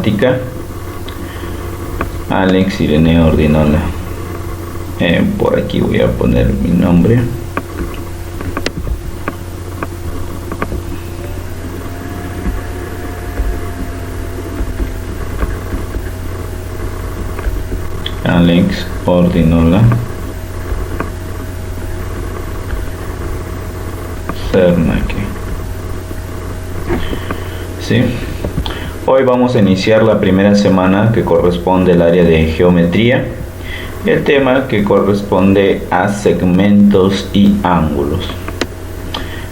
Informática, Alex Ireneo Ordinola. Por aquí voy a poner mi nombre. Alex Ordinola Cernaque. ¿Sí? Hoy vamos a iniciar la primera semana que corresponde al área de geometría, el tema que corresponde a segmentos y ángulos.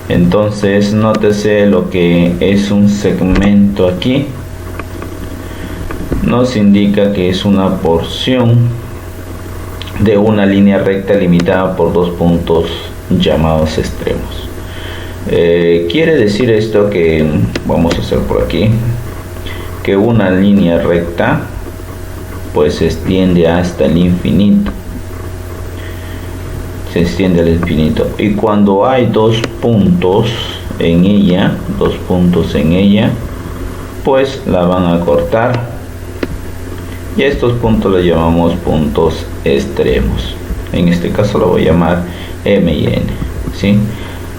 Entonces nótese lo que es un segmento aquí. Nos indica que es una porción de una línea recta limitada por dos puntos llamados extremos. Quiere decir esto que vamos a hacer por aquí que una línea recta pues se extiende hasta el infinito, se extiende al infinito, y cuando hay dos puntos en ella, pues la van a cortar, y a estos puntos los llamamos puntos extremos. En este caso lo voy a llamar M y N, ¿sí?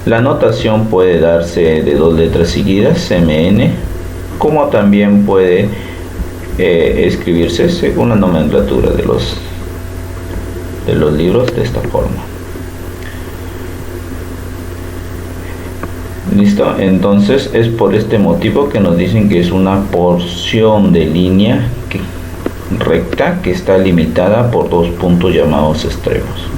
La notación puede darse de dos letras seguidas, MN, como también puede escribirse según la nomenclatura de los libros de esta forma. Listo, entonces es por este motivo que nos dicen que es una porción de línea recta que está limitada por dos puntos llamados extremos.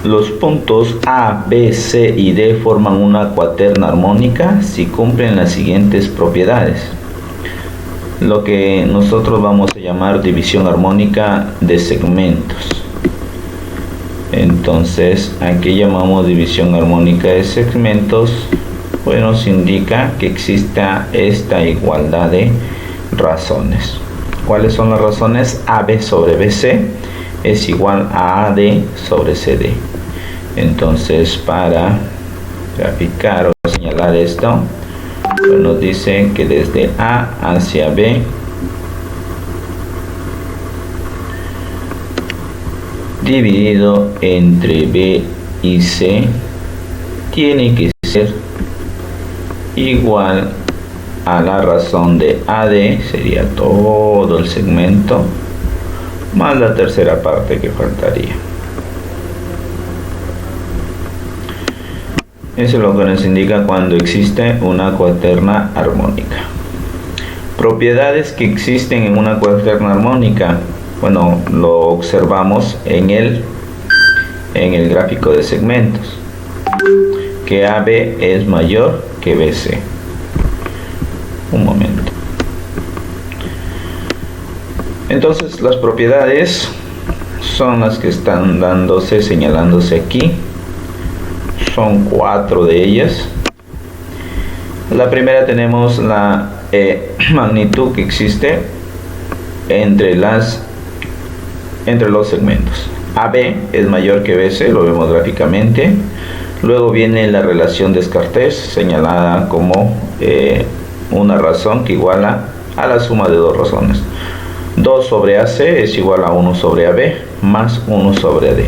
Los puntos A, B, C y D forman una cuaterna armónica si cumplen las siguientes propiedades. Lo que nosotros vamos a llamar división armónica de segmentos. Entonces, aquí llamamos división armónica de segmentos, pues nos indica que exista esta igualdad de razones. ¿Cuáles son las razones? AB sobre BC es igual a AD sobre CD. Entonces, para graficar o señalar esto, pues nos dice que desde A hacia B dividido entre B y C tiene que ser igual a la razón de AD, sería todo el segmento, más la tercera parte que faltaría. Eso es lo que nos indica cuando existe una cuaterna armónica. Propiedades que existen en una cuaterna armónica, bueno, lo observamos en el gráfico de segmentos, que AB es mayor que BC. Un momento. Entonces las propiedades son las que están señalándose aquí. Son 4 de ellas. La primera, tenemos la magnitud que existe entre los segmentos. AB es mayor que BC, lo vemos gráficamente. Luego viene la relación Descartes, señalada como una razón que iguala a la suma de dos razones. 2 sobre AC es igual a 1 sobre AB más 1 sobre AD.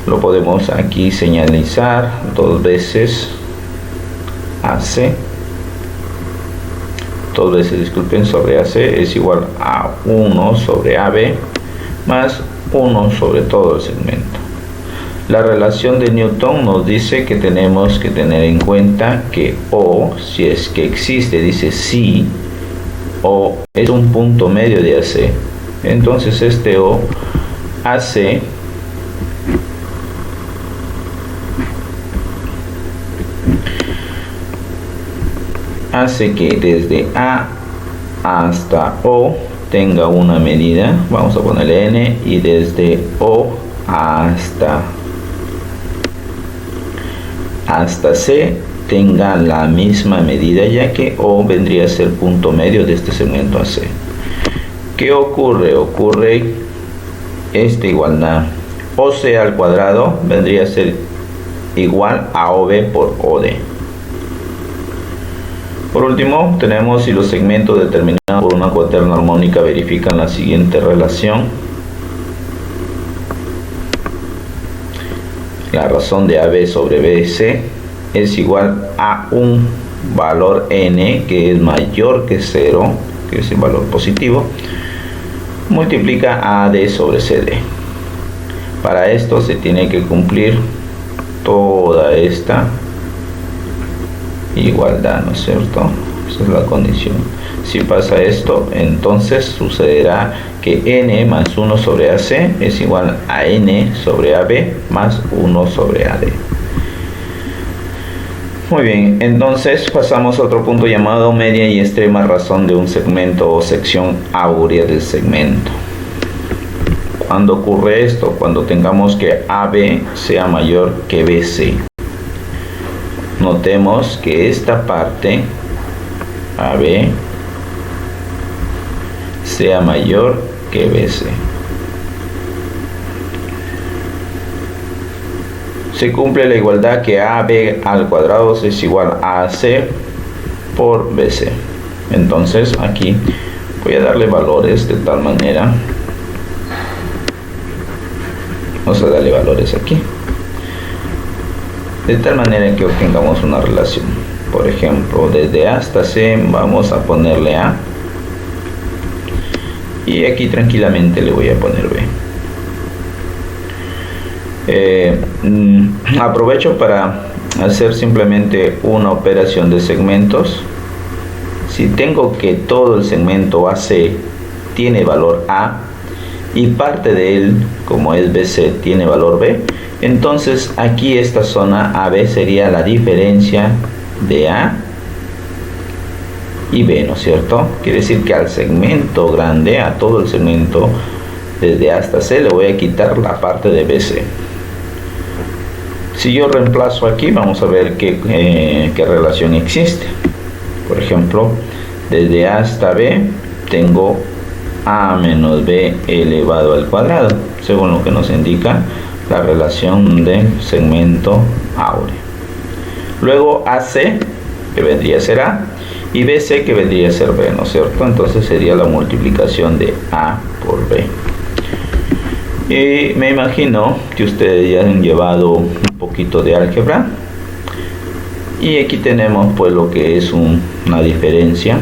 Lo podemos aquí señalizar dos veces AC, sobre AC es igual a 1 sobre AB más 1 sobre todo el segmento. La relación de Newton nos dice que tenemos que tener en cuenta que O, si es que existe, dice si O es un punto medio de AC, entonces este O AC hace que desde A hasta O tenga una medida, vamos a ponerle N, y desde O hasta C tenga la misma medida, ya que O vendría a ser punto medio de este segmento AC. ¿Qué ocurre? Ocurre esta igualdad. OC al cuadrado vendría a ser igual a OB por OD. Por último, tenemos si los segmentos determinados por una cuaterna armónica verifican la siguiente relación. La razón de AB sobre BC es igual a un valor n que es mayor que 0, que es el valor positivo, multiplica AD sobre CD. Para esto se tiene que cumplir toda esta igualdad, ¿no es cierto? Esa es la condición. Si pasa esto, entonces sucederá que n más 1 sobre AC es igual a n sobre AB más 1 sobre AD. Muy bien, entonces pasamos a otro punto llamado media y extrema razón de un segmento o sección áurea del segmento. ¿Cuándo ocurre esto? Cuando tengamos que AB sea mayor que BC. Notemos que esta parte AB sea mayor que BC. Se cumple la igualdad que AB al cuadrado es igual a AC por BC. Entonces aquí voy a darle valores de tal manera. Vamos a darle valores aquí. De tal manera que obtengamos una relación. Por ejemplo, desde A hasta C vamos a ponerle A. Y aquí tranquilamente le voy a poner B. Aprovecho para hacer simplemente una operación de segmentos. Si tengo que todo el segmento AC tiene valor A y parte de él, como es BC, tiene valor B, entonces aquí esta zona AB sería la diferencia de A y B, ¿no es cierto? Quiere decir que al segmento grande, a todo el segmento desde A hasta C, le voy a quitar la parte de BC. Si yo reemplazo aquí, vamos a ver qué relación existe. Por ejemplo, desde A hasta B tengo A menos B elevado al cuadrado, según lo que nos indica la relación del segmento áureo. Luego AC, que vendría a ser A, y BC, que vendría a ser B, ¿no es cierto? Entonces sería la multiplicación de A por B. Y me imagino que ustedes ya han llevado un poquito de álgebra. Y aquí tenemos pues lo que es una diferencia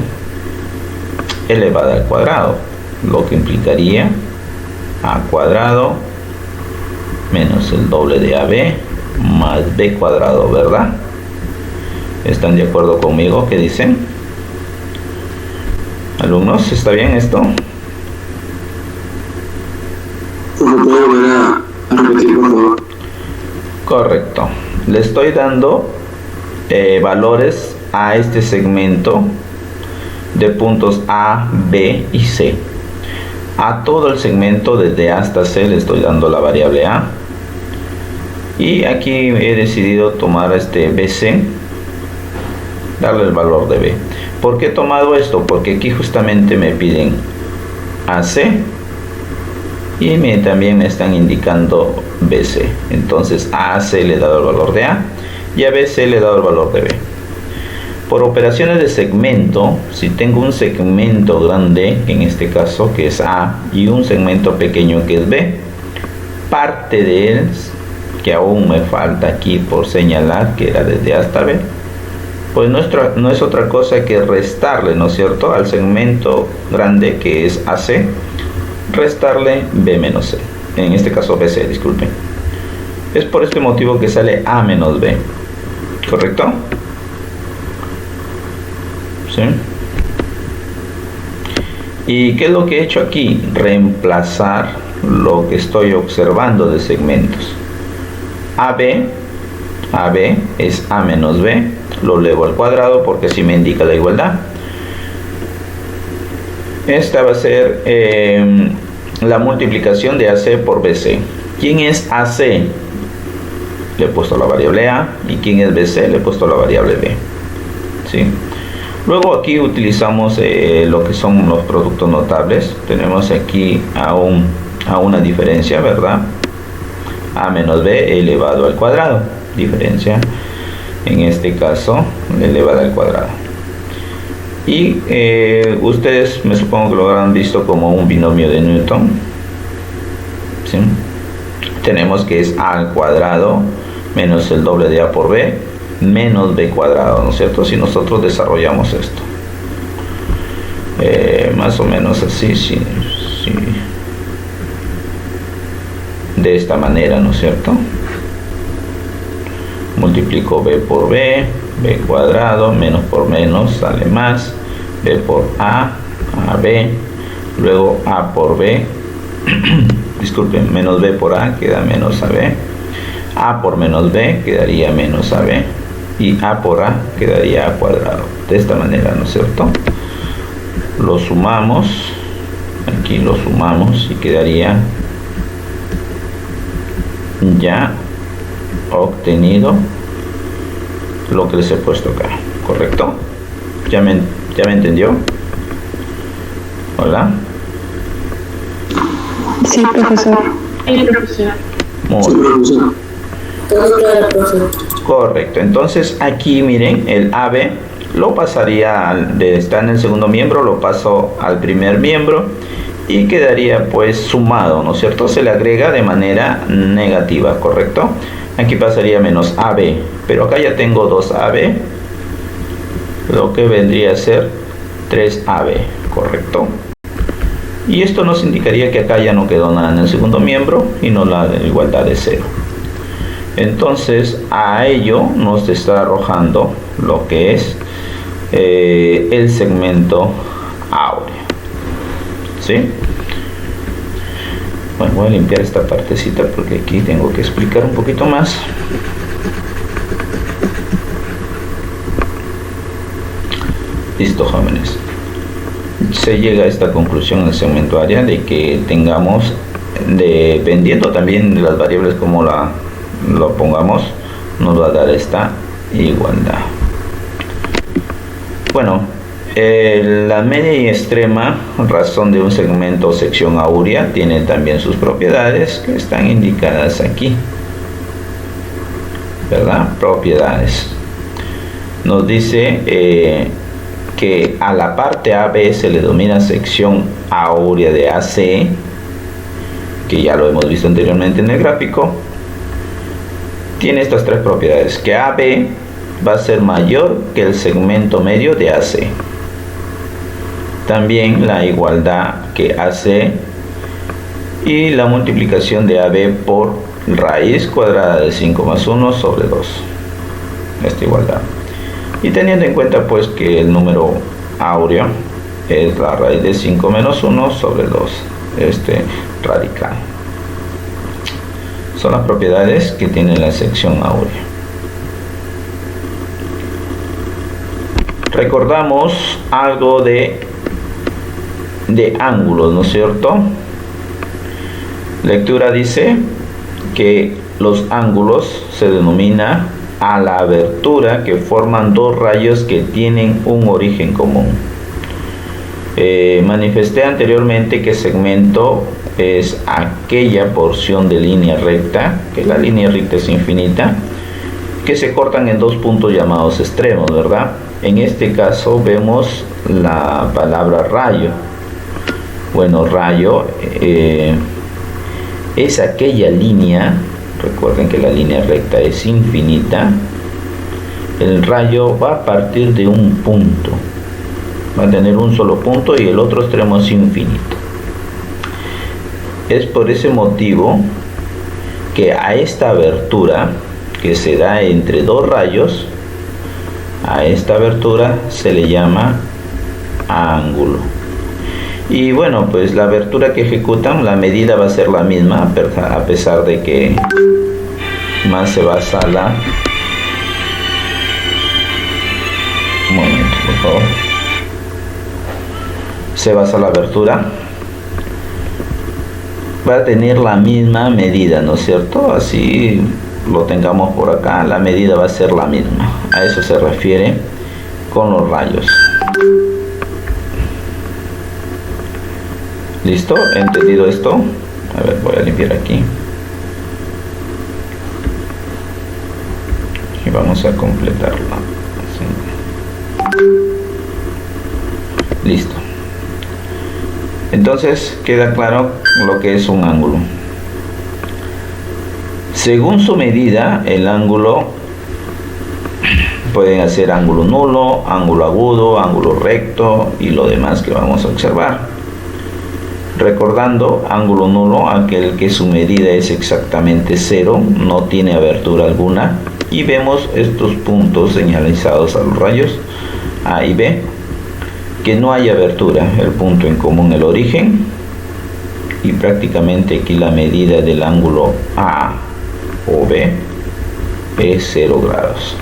elevada al cuadrado, lo que implicaría A cuadrado menos el doble de AB más B cuadrado, ¿verdad? ¿Están de acuerdo conmigo? ¿Qué dicen? Alumnos, ¿está bien esto? ¿Puedo volver a repetir, por favor? Correcto. Le estoy dando valores a este segmento de puntos A, B y C. A todo el segmento desde A hasta C le estoy dando la variable A. Y aquí he decidido tomar este BC, darle el valor de B. ¿Por qué he tomado esto? Porque aquí justamente me piden AC y también me están indicando BC. Entonces a AC le he dado el valor de A y a BC le he dado el valor de B. Por operaciones de segmento, si tengo un segmento grande, en este caso que es A, y un segmento pequeño que es B, parte de él, que aún me falta aquí por señalar, que era desde A hasta B, pues no es otra cosa que restarle, ¿no es cierto?, al segmento grande que es AC, restarle B menos C, en este caso BC, disculpen. Es por este motivo que sale A menos B, ¿correcto? ¿Sí? ¿Y qué es lo que he hecho aquí? Reemplazar lo que estoy observando de segmentos. AB es A menos B, lo elevo al cuadrado porque así me indica la igualdad. Esta va a ser la multiplicación de AC por BC. ¿Quién es AC? Le he puesto la variable A. ¿Y quién es BC? Le he puesto la variable B. ¿Sí? Luego aquí utilizamos lo que son los productos notables. Tenemos aquí a una diferencia, ¿verdad? A menos B elevado al cuadrado. Diferencia, en este caso, elevada al cuadrado. Y ustedes me supongo que lo habrán visto como un binomio de Newton, ¿sí? Tenemos que es a al cuadrado menos el doble de a por b menos b cuadrado, ¿no es cierto? Si nosotros desarrollamos esto, más o menos así, sí, de esta manera, ¿no es cierto? Multiplico b por b cuadrado, menos por menos sale más, b por a b, luego a por b, disculpen, menos b por a queda menos ab, a por menos b quedaría menos ab, y a por a quedaría a cuadrado, de esta manera, ¿no es cierto? Lo sumamos, aquí lo sumamos y quedaría ya obtenido lo que les he puesto acá, ¿correcto? ¿Ya me entendió? ¿Hola? Sí, profesor. Sí, profesor. Todo claro, profesor. Correcto. Entonces aquí miren, el AB lo pasaría de estar en el segundo miembro, lo paso al primer miembro y quedaría pues sumado, ¿no es cierto? Se le agrega de manera negativa, ¿correcto? Aquí pasaría menos AB, pero acá ya tengo 2AB, lo que vendría a ser 3AB, ¿correcto? Y esto nos indicaría que acá ya no quedó nada en el segundo miembro y no la igualdad de 0. Entonces a ello nos está arrojando lo que es el segmento áureo, ¿sí? Bueno, voy a limpiar esta partecita porque aquí tengo que explicar un poquito más. Listo, jóvenes. Se llega a esta conclusión en el segmento área de que tengamos, dependiendo también de las variables como lo pongamos, nos va a dar esta igualdad. Bueno, la media y extrema razón de un segmento o sección áurea tiene también sus propiedades que están indicadas aquí, ¿verdad? Propiedades. Nos dice que a la parte AB se le denomina sección áurea de AC, que ya lo hemos visto anteriormente en el gráfico. Tiene estas tres propiedades, que AB va a ser mayor que el segmento medio de AC. También la igualdad que AC y la multiplicación de AB por raíz cuadrada de 5 más 1 sobre 2. Esta igualdad. Y teniendo en cuenta pues que el número áureo es la raíz de 5 menos 1 sobre 2, este radical. Son las propiedades que tiene la sección áurea. Recordamos algo de ángulos, ¿no es cierto? Lectura dice que los ángulos se denomina a la abertura que forman dos rayos que tienen un origen común. Manifesté anteriormente que segmento es aquella porción de línea recta, que la línea recta es infinita, que se cortan en dos puntos llamados extremos, ¿verdad? En este caso vemos la palabra rayo. Bueno, rayo es aquella línea, recuerden que la línea recta es infinita, el rayo va a partir de un punto, va a tener un solo punto y el otro extremo es infinito. Es por ese motivo que a esta abertura que se da entre dos rayos, a esta abertura se le llama ángulo. Y bueno, pues la abertura que ejecutan, la medida va a ser la misma, a pesar de que más se basa la... Un momento, por favor. Se basa la abertura. Va a tener la misma medida, ¿no es cierto? Así lo tengamos por acá, la medida va a ser la misma. A eso se refiere con los rayos. ¿Listo? ¿Entendido esto? A ver, voy a limpiar aquí. Y vamos a completarla. Sí. Listo. Entonces queda claro lo que es un ángulo. Según su medida, el ángulo pueden hacer ángulo nulo, ángulo agudo, ángulo recto y lo demás que vamos a observar. Recordando, ángulo nulo, aquel que su medida es exactamente 0, no tiene abertura alguna, y vemos estos puntos señalizados a los rayos A y B, que no hay abertura, el punto en común, el origen, y prácticamente aquí la medida del ángulo A o B es 0 grados.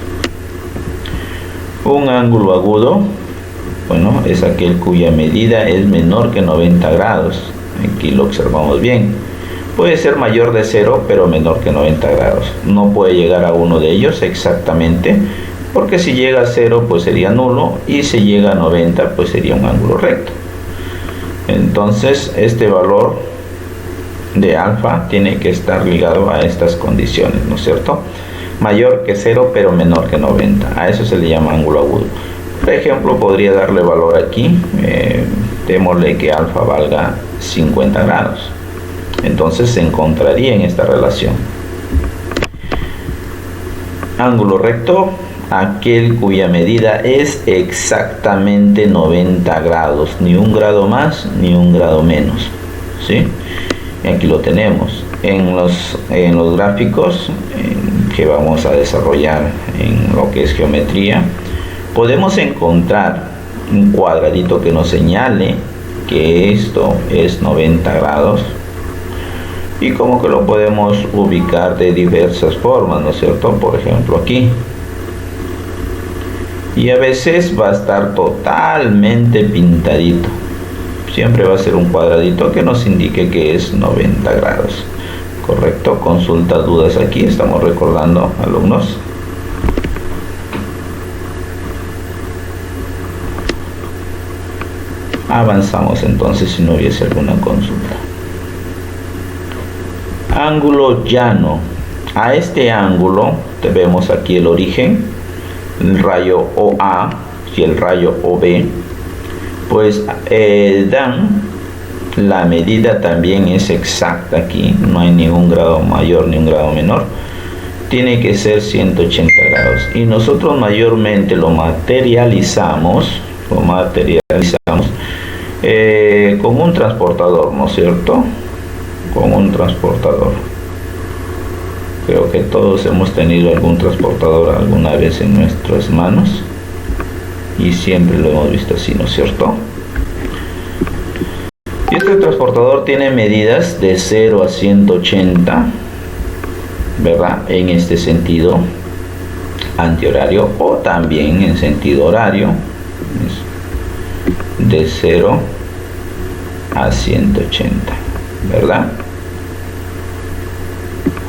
Un ángulo agudo, bueno, es aquel cuya medida es menor que 90 grados. Aquí lo observamos bien. Puede ser mayor de 0, pero menor que 90 grados. No puede llegar a uno de ellos exactamente, porque si llega a 0, pues sería nulo, y si llega a 90, pues sería un ángulo recto. Entonces, este valor de alfa tiene que estar ligado a estas condiciones, ¿no es cierto? Mayor que 0, pero menor que 90. A eso se le llama ángulo agudo. Por ejemplo, podría darle valor aquí. Démosle que alfa valga 50 grados. Entonces se encontraría en esta relación. Ángulo recto, aquel cuya medida es exactamente 90 grados. Ni un grado más, ni un grado menos. ¿Sí? Y aquí lo tenemos. En los gráficos que vamos a desarrollar en lo que es geometría, podemos encontrar un cuadradito que nos señale que esto es 90 grados, y como que lo podemos ubicar de diversas formas, ¿no es cierto? Por ejemplo aquí, y a veces va a estar totalmente pintadito. Siempre va a ser un cuadradito que nos indique que es 90 grados. Correcto, consulta, dudas aquí, estamos recordando, alumnos. Avanzamos entonces si no hubiese alguna consulta. Ángulo llano. A este ángulo vemos aquí el origen, el rayo OA y el rayo OB, pues dan la medida también es exacta aquí, no hay ningún grado mayor ni un grado menor, tiene que ser 180 grados, y nosotros mayormente lo materializamos con un transportador, ¿no es cierto? Con un transportador. Creo que todos hemos tenido algún transportador alguna vez en nuestras manos, y siempre lo hemos visto así, ¿no es cierto? Y este transportador tiene medidas de 0 a 180, ¿verdad? En este sentido antihorario, o también en sentido horario, de 0 a 180, ¿verdad?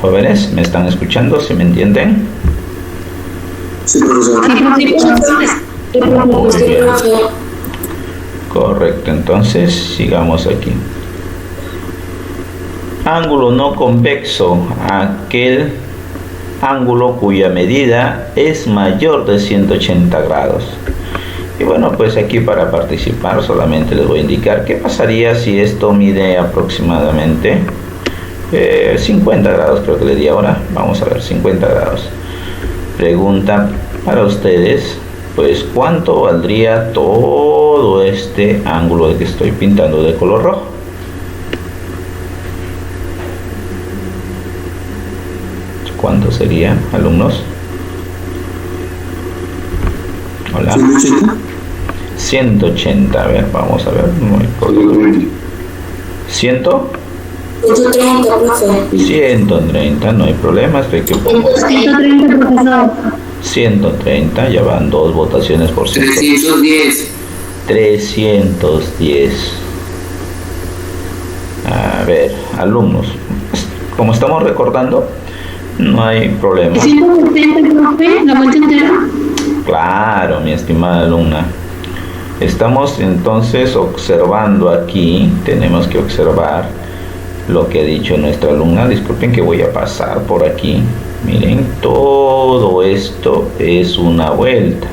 Jóvenes, ¿me están escuchando? ¿Se me entienden? Sí, profesor. Muy bien. Correcto, entonces sigamos aquí. Ángulo no convexo, aquel ángulo cuya medida es mayor de 180 grados. Y bueno, pues aquí para participar solamente les voy a indicar qué pasaría si esto mide aproximadamente 50 grados, creo que le di ahora. Vamos a ver, 50 grados. Pregunta para ustedes, pues ¿cuánto valdría todo este ángulo que estoy pintando de color rojo? ¿Cuánto sería, alumnos? Hola. 180. 180, a ver, vamos a ver. No hay problema. 100. 130, profe. 130, no hay problema. Estoy que pongo 130, profesor. 130, ya van dos votaciones por 310. 310. A ver, alumnos, como estamos recordando, no hay problema. 170, profe, la vuelta entera. Claro, mi estimada alumna. Estamos entonces observando aquí, tenemos que observar lo que ha dicho nuestra alumna. Disculpen que voy a pasar por aquí. Miren, todo esto es una vuelta.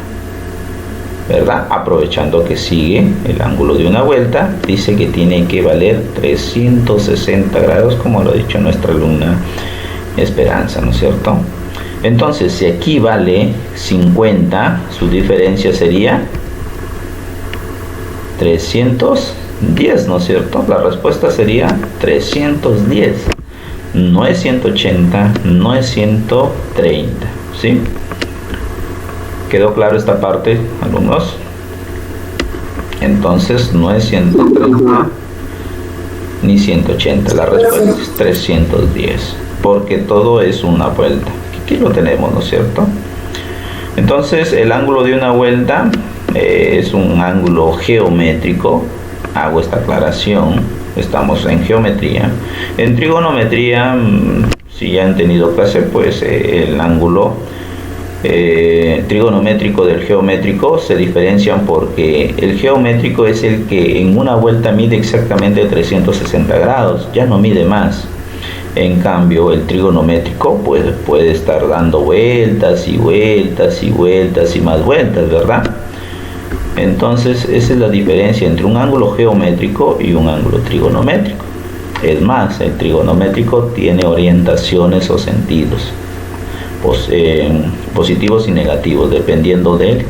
¿verdad? Aprovechando que sigue el ángulo de una vuelta, dice que tiene que valer 360 grados, como lo ha dicho nuestra alumna Esperanza, ¿no es cierto? Entonces, si aquí vale 50, su diferencia sería 310, ¿no es cierto? La respuesta sería 310. No es 180, no es 130, ¿sí? ¿Quedó claro esta parte, alumnos? Entonces, no es 130 ni 180. La respuesta es 310, porque todo es una vuelta. Aquí lo tenemos, ¿no es cierto? Entonces, el ángulo de una vuelta es un ángulo geométrico. Hago esta aclaración. Estamos en geometría. En trigonometría, si ya han tenido clase, pues el ángulo trigonométrico del geométrico se diferencian porque el geométrico es el que en una vuelta mide exactamente 360 grados, ya no mide más. En cambio, el trigonométrico pues puede estar dando vueltas y vueltas y vueltas y más vueltas, ¿verdad? Entonces, esa es la diferencia entre un ángulo geométrico y un ángulo trigonométrico. Es más, el trigonométrico tiene orientaciones o sentidos positivos y negativos, dependiendo de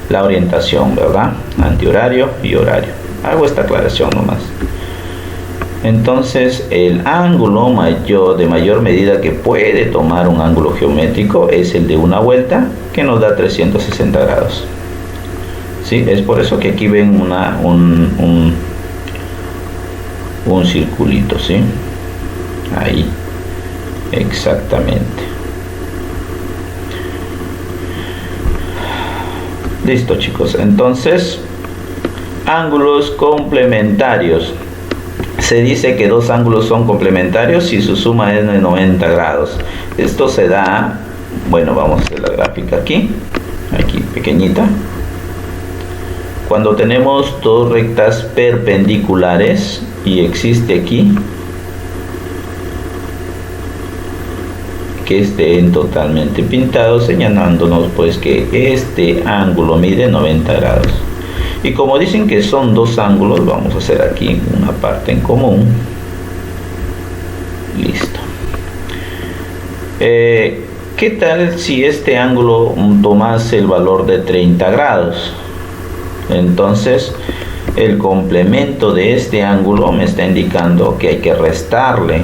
la orientación, ¿verdad? Antihorario y horario. Hago esta aclaración nomás. Entonces, el ángulo de mayor medida que puede tomar un ángulo geométrico es el de una vuelta, que nos da 360 grados. ¿Sí? Es por eso que aquí ven un circulito, ¿sí? Ahí, exactamente. Listo, chicos. Entonces, ángulos complementarios. Se dice que dos ángulos son complementarios si su suma es de 90 grados. Esto se da, bueno, vamos a hacer la gráfica aquí pequeñita. Cuando tenemos dos rectas perpendiculares y existe aquí que estén totalmente pintados, señalándonos pues que este ángulo mide 90 grados. Y como dicen que son dos ángulos, vamos a hacer aquí una parte en común. Listo. ¿Qué tal si este ángulo tomase el valor de 30 grados? Entonces, el complemento de este ángulo me está indicando que hay que restarle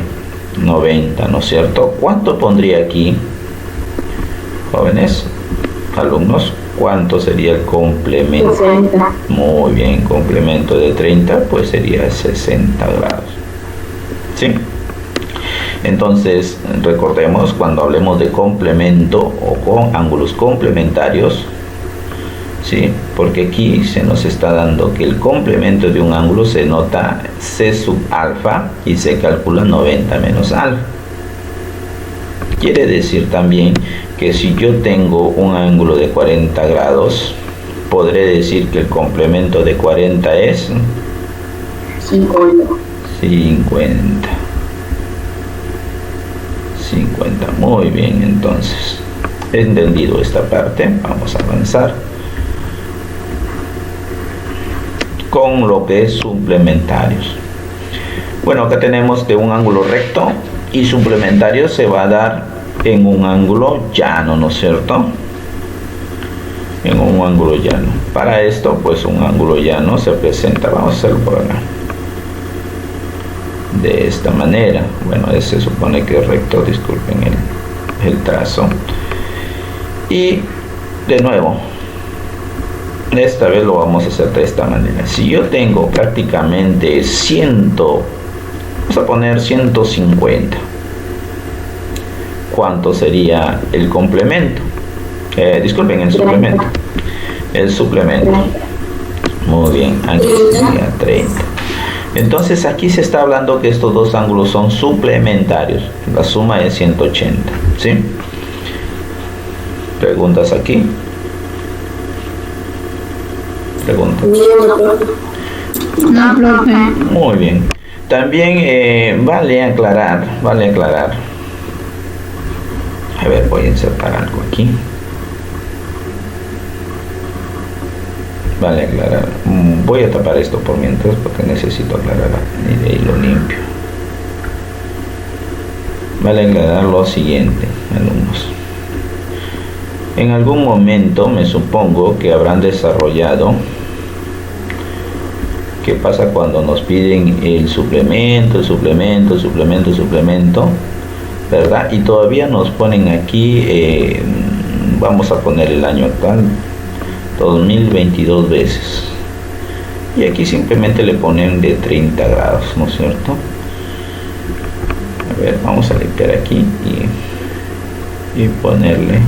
90, ¿no es cierto? ¿Cuánto pondría aquí, jóvenes, alumnos? ¿Cuánto sería el complemento? 60. Muy bien, complemento de 30, pues sería 60 grados. ¿Sí? Entonces, recordemos, cuando hablemos de complemento o con ángulos complementarios, ¿sí? Porque aquí se nos está dando que el complemento de un ángulo se nota C sub alfa y se calcula 90 menos alfa. Quiere decir también que si yo tengo un ángulo de 40 grados, podré decir que el complemento de 40 es 50. Muy bien, entonces, entendido esta parte, vamos a avanzar con lo que es suplementarios. Bueno, acá tenemos que un ángulo recto y suplementario se va a dar en un ángulo llano, ¿no es cierto? En un ángulo llano. Para esto, pues un ángulo llano se presenta, vamos a hacerlo por acá, de esta manera. Bueno, se supone que es recto, disculpen el trazo. Y de nuevo, esta vez lo vamos a hacer de esta manera. Si yo tengo prácticamente 100, vamos a poner 150, ¿cuánto sería el complemento? Disculpen, el suplemento. El suplemento. Muy bien, aquí sería 30. Entonces aquí se está hablando que estos dos ángulos son suplementarios. La suma es 180, ¿sí? ¿Preguntas aquí? ¿Preguntas? No, profe. Muy bien. También vale aclarar. A ver, voy a insertar algo aquí. Vale aclarar. Voy a tapar esto por mientras porque necesito aclarar y de ahí lo limpio. Vale aclarar lo siguiente, alumnos. En algún momento me supongo que habrán desarrollado qué pasa cuando nos piden el suplemento, ¿verdad? Y todavía nos ponen aquí, vamos a poner el año actual, 2022 veces. Y aquí simplemente le ponen de 30 grados, ¿no es cierto? A ver, vamos a limpiar aquí y ponerle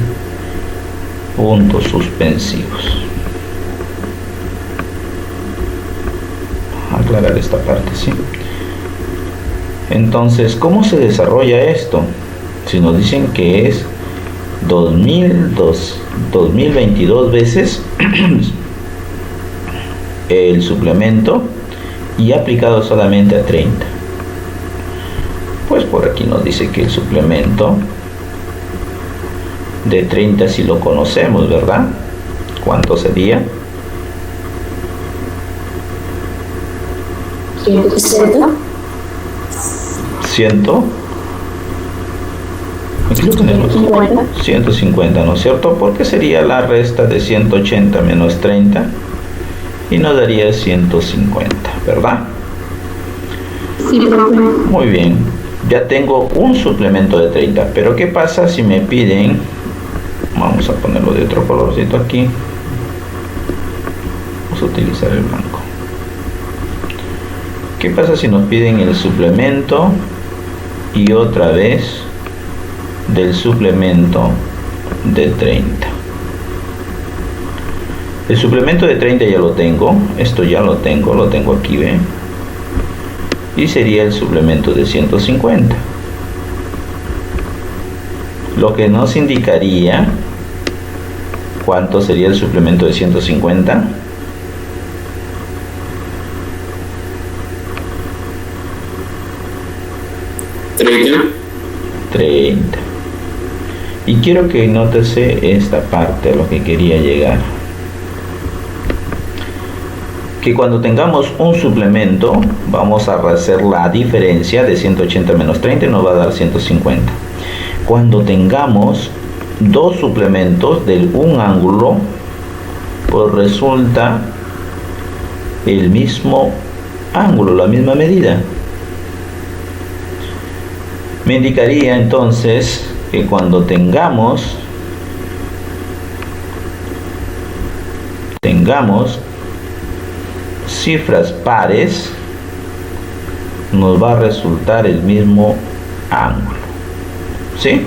puntos suspensivos. Aclarar esta parte, ¿sí? Entonces, ¿cómo se desarrolla esto? Si nos dicen que es 2022 veces el suplemento y aplicado solamente a 30. Pues por aquí nos dice que el suplemento de 30 si lo conocemos, ¿verdad? ¿Cuánto sería? 160. 100. Aquí lo tenemos. 150, ¿no es cierto? Porque sería la resta de 180 menos 30 y nos daría 150, ¿verdad? Sí, profe. Muy bien. Ya tengo un suplemento de 30, pero ¿qué pasa si me piden? Vamos a ponerlo de otro colorcito aquí. Vamos a utilizar el blanco. ¿Qué pasa si nos piden el suplemento y otra vez del suplemento de 30? El suplemento de 30 ya lo tengo, esto ya lo tengo aquí, ¿ven? Y sería el suplemento de 150. Lo que nos indicaría cuánto sería el suplemento de 150. $30. Y quiero que nótese esta parte a lo que quería llegar. Que cuando tengamos un suplemento, vamos a hacer la diferencia de 180 menos 30 y nos va a dar 150. Cuando tengamos dos suplementos del un ángulo, pues resulta el mismo ángulo, la misma medida. Me indicaría entonces que cuando tengamos cifras pares, nos va a resultar el mismo ángulo, ¿sí?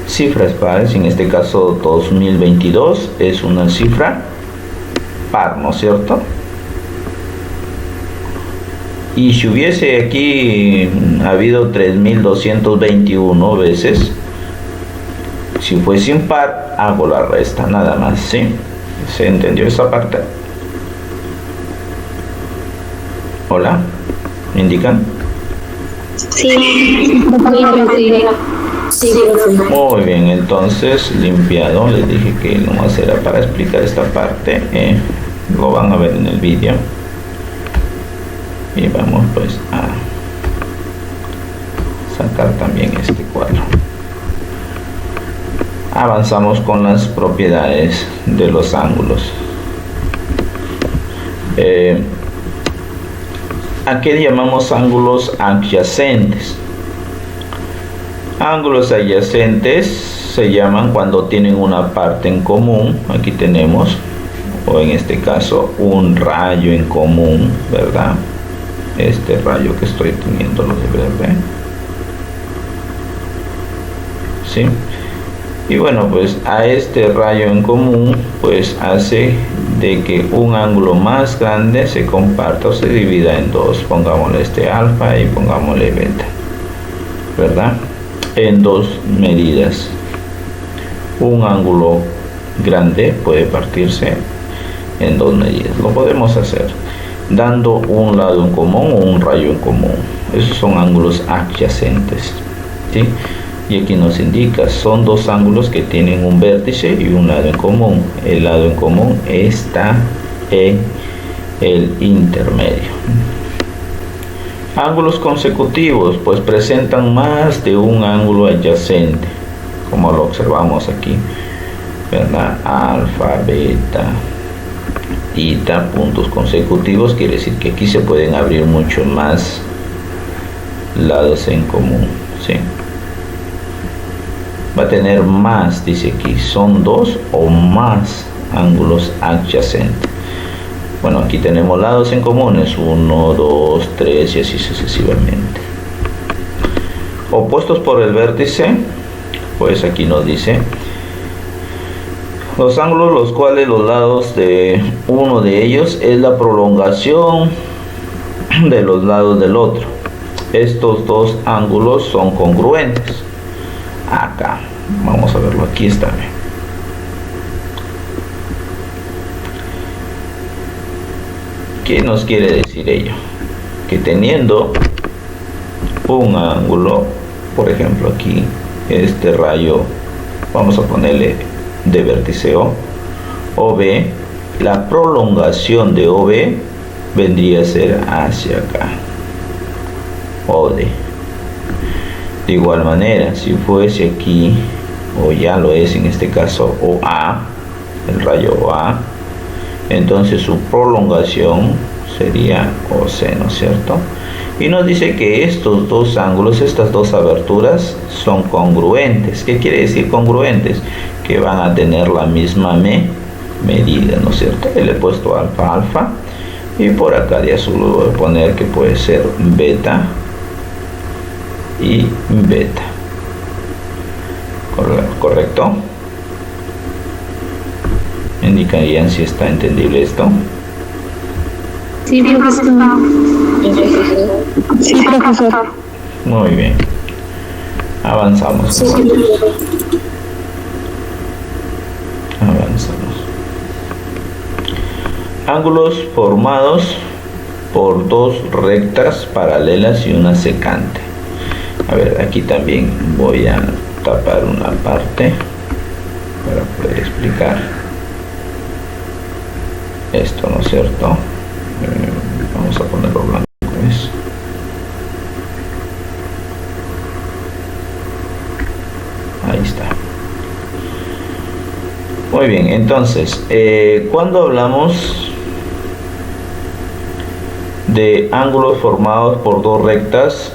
Cifras pares, en este caso 2022 es una cifra par, ¿no es cierto? Y si hubiese aquí habido 3221 veces, si fuese impar, hago la resta, nada más, ¿sí? ¿Se entendió esa parte? Hola, ¿me indican? Sí, Muy bien, entonces limpiado, les dije que nomás era para explicar esta parte, lo van a ver en el vídeo. Y vamos pues a sacar también este cuadro. Avanzamos con las propiedades de los ángulos. ¿A qué llamamos ángulos adyacentes? Ángulos adyacentes se llaman cuando tienen una parte en común. Aquí tenemos, o en este caso, un rayo en común, ¿verdad? Este rayo que estoy teniendo lo de verde, ¿sí? Y bueno, pues a este rayo en común pues hace de que un ángulo más grande se comparta o se divida en dos. Pongámosle este alfa y pongámosle beta, ¿verdad? En dos medidas. Un ángulo grande puede partirse en dos medidas. Lo podemos hacer dando un lado en común o un rayo en común. Esos son ángulos adyacentes, ¿sí? Y aquí nos indica, son dos ángulos que tienen un vértice y un lado en común. El lado en común está en el intermedio. Ángulos consecutivos, pues presentan más de un ángulo adyacente, como lo observamos aquí, ¿verdad? Alfa, beta, eta, puntos consecutivos, quiere decir que aquí se pueden abrir mucho más lados en común, ¿sí? Va a tener más, dice aquí, son dos o más ángulos adyacentes. Bueno, aquí tenemos lados en comunes, 1, 2, 3 y así sucesivamente. Opuestos por el vértice, pues aquí nos dice los ángulos los cuales los lados de uno de ellos es la prolongación de los lados del otro. Estos dos ángulos son congruentes. Acá, vamos a verlo, aquí está. ¿Qué nos quiere decir ello? Que teniendo un ángulo, por ejemplo aquí, este rayo, vamos a ponerle de vértice O, OB, la prolongación de OB vendría a ser hacia acá, OD. De igual manera, si fuese aquí, o ya lo es en este caso, OA, el rayo OA, entonces su prolongación sería OC, ¿no es cierto? Y nos dice que estos dos ángulos, estas dos aberturas son congruentes. ¿Qué quiere decir congruentes? Que van a tener la misma medida, ¿no es cierto? Le he puesto alfa, alfa, y por acá de azul voy a poner que puede ser beta y beta. ¿Correcto? Indicarían si está entendible esto. Sí, profesor. Sí, profesor. Muy bien. Avanzamos. Sí, Avanzamos. Ángulos formados por dos rectas paralelas y una secante. A ver, aquí también voy a tapar una parte para poder explicar esto, ¿no es cierto? Vamos a ponerlo blanco. ¿Ves? Ahí está. Muy bien, entonces, cuando hablamos de ángulos formados por dos rectas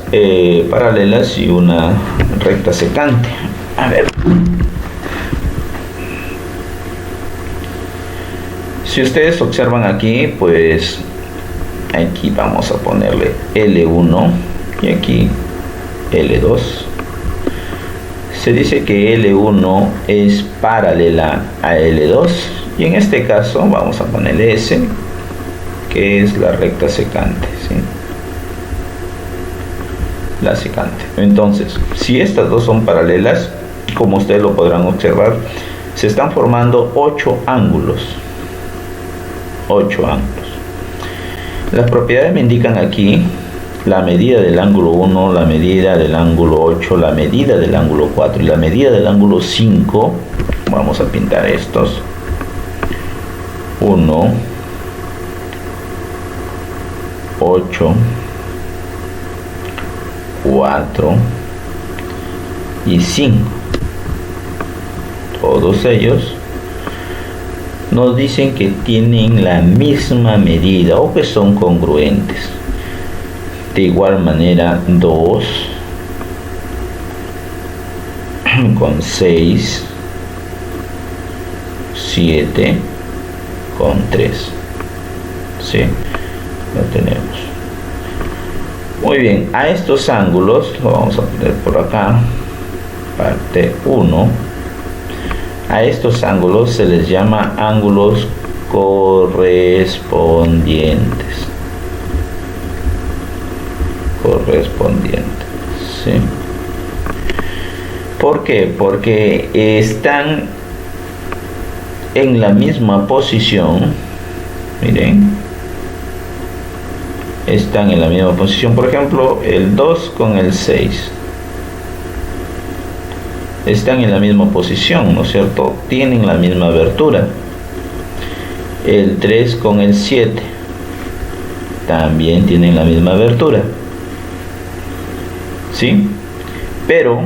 paralelas y una recta secante, a ver, si ustedes observan aquí, pues aquí vamos a ponerle L1 y aquí L2. Se dice que L1 es paralela a L2 y en este caso vamos a ponerle S, que es la recta secante, ¿sí? La secante. Entonces, si estas dos son paralelas, como ustedes lo podrán observar, se están formando 8 ángulos. 8 ángulos. Las propiedades me indican aquí la medida del ángulo 1, la medida del ángulo 8, la medida del ángulo 4 y la medida del ángulo 5. Vamos a pintar estos. 1, 8, 4 y 5. Todos ellos nos dicen que tienen la misma medida o que son congruentes. De igual manera 2 con 6, 7 con 3. ¿Sí? Lo tenemos. Muy bien, a estos ángulos lo vamos a poner por acá, parte 1. A estos ángulos se les llama ángulos correspondientes. ¿Sí? ¿Por qué? Porque están en la misma posición. Miren, están en la misma posición. Por ejemplo, el 2 con el 6. están en la misma posición, ¿no es cierto? Tienen la misma abertura. El 3 con el 7 también tienen la misma abertura, ¿sí? Pero,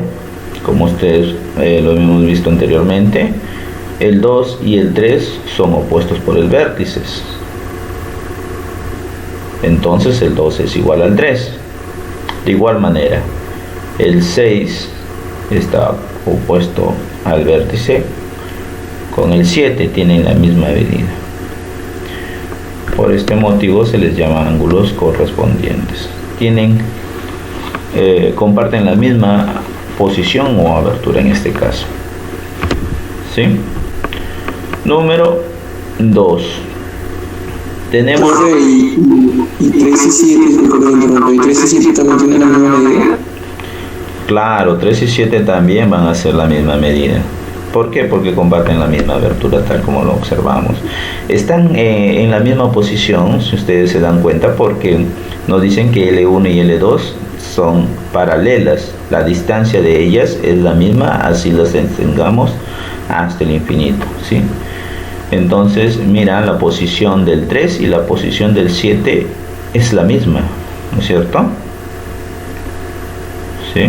como ustedes lo hemos visto anteriormente, el 2 y el 3 son opuestos por el vértice. Entonces el 2 es igual al 3. De igual manera, el 6 está opuesto al vértice con el 7, tienen la misma medida. Por este motivo se les llama ángulos correspondientes. Comparten la misma posición o abertura en este caso, ¿sí? Número 2. Tenemos... Y 3 y 7, y 3 y 7 también tienen la misma medida. Claro, 3 y 7 también van a ser la misma medida. ¿Por qué? Porque comparten la misma abertura, tal como lo observamos. Están en la misma posición, si ustedes se dan cuenta, porque nos dicen que L1 y L2 son paralelas. La distancia de ellas es la misma, así las tengamos hasta el infinito, ¿sí? Entonces, mira, la posición del 3 y la posición del 7 es la misma, ¿no es cierto? ¿Sí?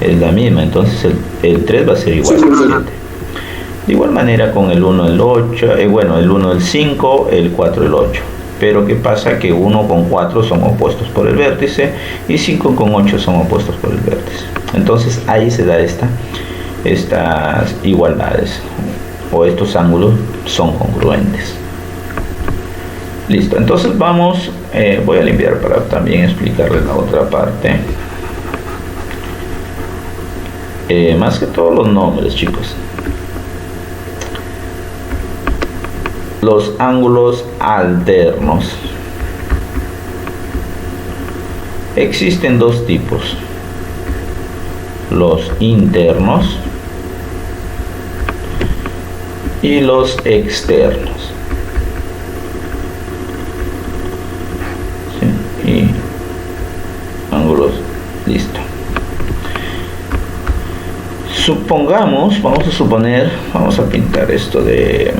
Es la misma, entonces el 3 va a ser igual al 7. De igual manera con el 1, el 8, el 1, el 5, el 4, el 8. Pero ¿qué pasa? Que 1 con 4 son opuestos por el vértice y 5 con 8 son opuestos por el vértice. Entonces ahí se da estas igualdades, o estos ángulos son congruentes. Listo, entonces vamos, voy a limpiar para también explicarles la otra parte. Más que todos los nombres, chicos. Los ángulos alternos. Existen dos tipos: los internos y los externos. ¿Sí? Y ángulos, listo. Supongamos, vamos a pintar esto de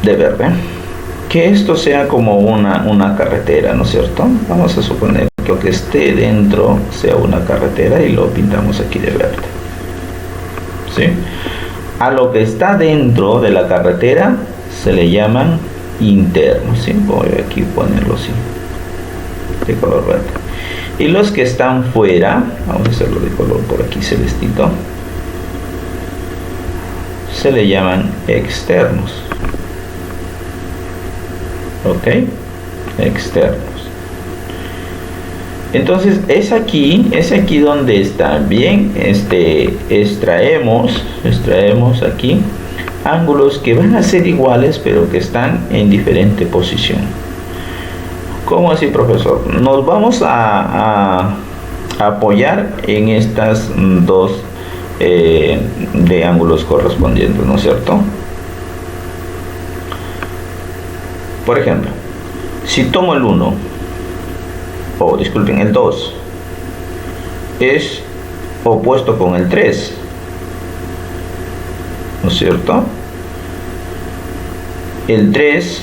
verde, que esto sea como una carretera, ¿no es cierto? Vamos a suponer que lo que esté dentro sea una carretera y lo pintamos aquí de verde, ¿sí? A lo que está dentro de la carretera se le llaman internos, ¿sí? Voy aquí a ponerlo así, de color verde. Y los que están fuera, vamos a hacerlo de color por aquí celestito, se le llaman externos. ¿Ok? Externos. Entonces es aquí donde está bien. Extraemos aquí ángulos que van a ser iguales, pero que están en diferente posición. ¿Cómo así, profesor? Nos vamos a apoyar en estas dos de ángulos correspondientes, ¿no es cierto? Por ejemplo, si tomo el 1, o disculpen, el 2 es opuesto con el 3, ¿no es cierto? El 3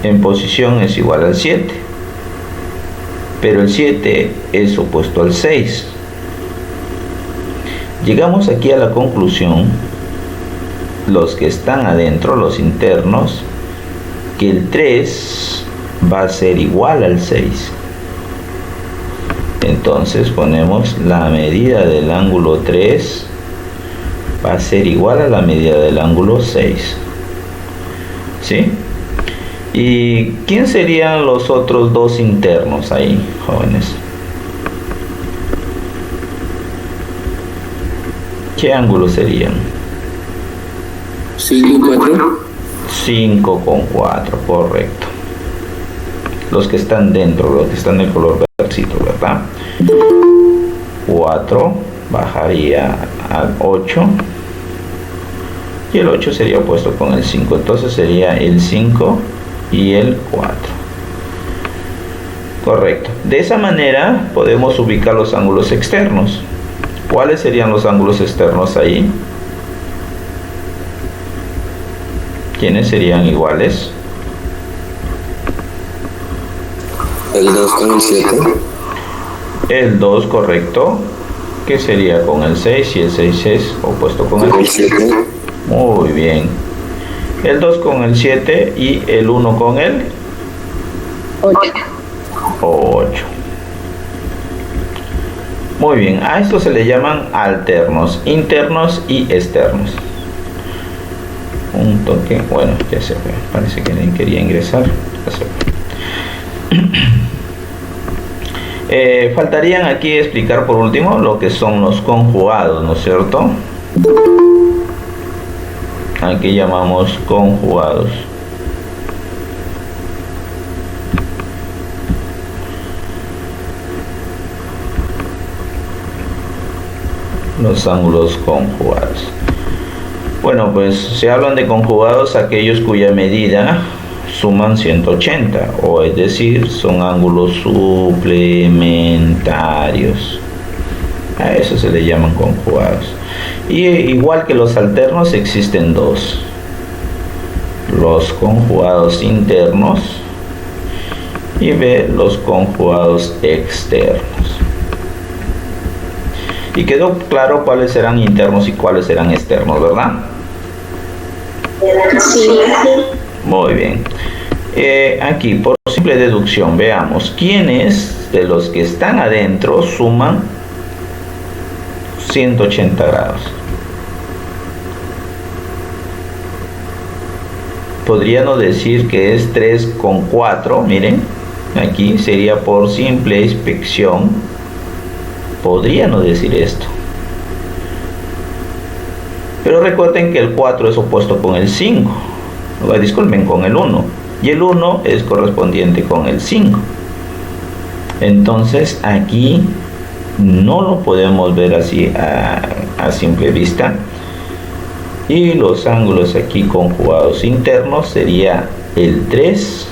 en posición es igual al 7, pero el 7 es opuesto al 6. Llegamos aquí a la conclusión, los que están adentro, los internos, que el 3 va a ser igual al 6. Entonces ponemos la medida del ángulo 3 va a ser igual a la medida del ángulo 6. ¿Sí? ¿Y quién serían los otros dos internos ahí, jóvenes? ¿Qué ángulos serían? 5 y 4. 5 con 4, correcto. Los que están dentro, los que están del color verdecito, ¿verdad? 4 bajaría al 8 y el 8 sería opuesto con el 5, entonces sería el 5 y el 4. Correcto. De esa manera podemos ubicar los ángulos externos. ¿Cuáles serían los ángulos externos ahí? ¿Quiénes serían iguales? El 2 con el 7. El 2, correcto. ¿Qué sería con el 6? Si el 6 es opuesto con el 7. Muy bien. El 2 con el 7 y el 1 con el 8. Muy bien. A esto se le llaman alternos, internos y externos. Un toque. Bueno, ya se fue. Parece que alguien quería ingresar. Ya se fue. Faltarían aquí explicar por último lo que son los conjugados, ¿no es cierto? Aquí llamamos conjugados. Los ángulos conjugados. Bueno, pues se hablan de conjugados aquellos cuya medida suman 180, o es decir, son ángulos suplementarios. A eso se le llaman conjugados. Y igual que los alternos, existen dos: los conjugados internos y los conjugados externos. Y quedó claro cuáles serán internos y cuáles serán externos, ¿verdad? Sí. Muy bien. Aquí, por simple deducción, veamos quiénes de los que están adentro suman 180 grados. Podríamos decir que es 3 con 4. Miren, aquí sería por simple inspección. Podríamos decir esto. Pero recuerden que el 4 es opuesto con el 5. Disculpen, con el 1. Y el 1 es correspondiente con el 5. Entonces aquí no lo podemos ver así a simple vista. Y los ángulos aquí conjugados internos sería el 3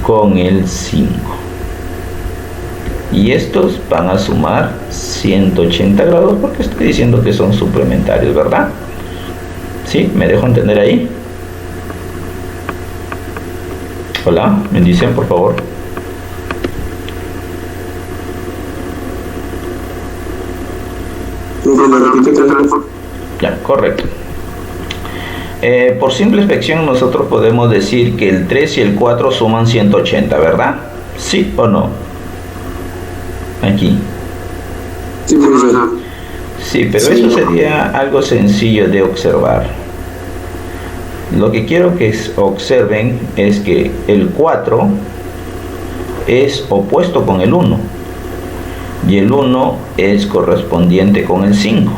con el 5. Y estos van a sumar 180 grados porque estoy diciendo que son suplementarios, ¿verdad? ¿Sí? ¿Me dejo entender ahí? Hola, me dicen por favor. Ya, correcto. Por simple inspección nosotros podemos decir que el 3 y el 4 suman 180, ¿verdad? ¿Sí o no? Aquí. Sí, profesor. Sí, pero eso sería algo sencillo de observar. Lo que quiero que observen es que el 4 es opuesto con el 1 y el 1 es correspondiente con el 5.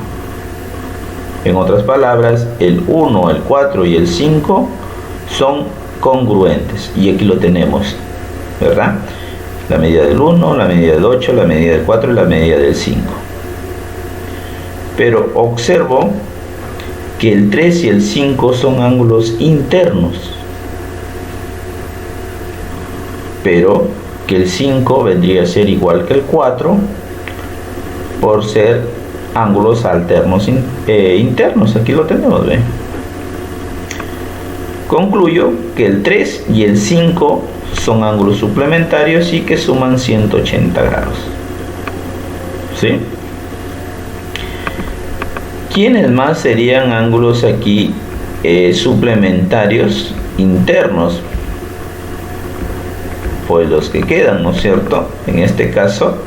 En otras palabras, el 1, el 4 y el 5 son congruentes y aquí lo tenemos, ¿verdad? La medida del 1, la medida del 8, la medida del 4 y la medida del 5. Pero observo que el 3 y el 5 son ángulos internos, pero que el 5 vendría a ser igual que el 4 por ser ángulos alternos internos. Aquí lo tenemos, ¿ve? Concluyo que el 3 y el 5 son ángulos suplementarios y que suman 180 grados. ¿Sí? ¿Quiénes más serían ángulos aquí suplementarios internos? Pues los que quedan, ¿no es cierto? En este caso,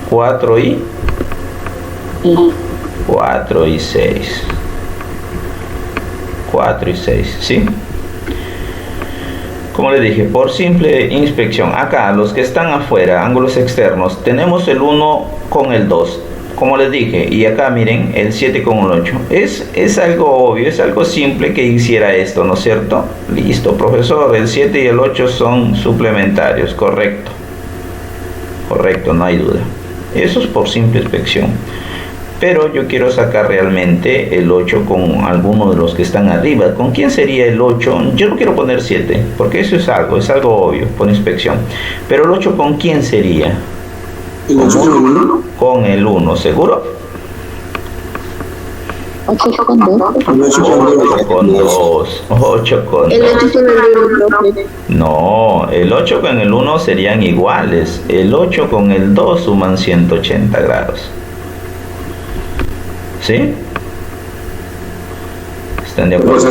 4 y 6. 4 y 6, ¿sí? Como les dije, por simple inspección, acá los que están afuera, ángulos externos, tenemos el 1 con el 2, como les dije, y acá miren, el 7 con el 8. Es algo obvio, es algo simple que hiciera esto, ¿no es cierto? Listo, profesor, el 7 y el 8 son suplementarios, correcto. Correcto, no hay duda. Eso es por simple inspección. Pero yo quiero sacar realmente el 8 con alguno de los que están arriba. ¿Con quién sería el 8? Yo no quiero poner 7, porque eso es algo obvio, por inspección. Pero el 8 ¿con quién sería? ¿El 8 con el 1? Con el 1, ¿seguro? 8 con 2. El 8 8 con 2. 8 con El 2. 8 con el 1, profe. No, el 8 con el 1 serían iguales. El 8 con el 2 suman 180 grados. ¿Sí? ¿Están de acuerdo?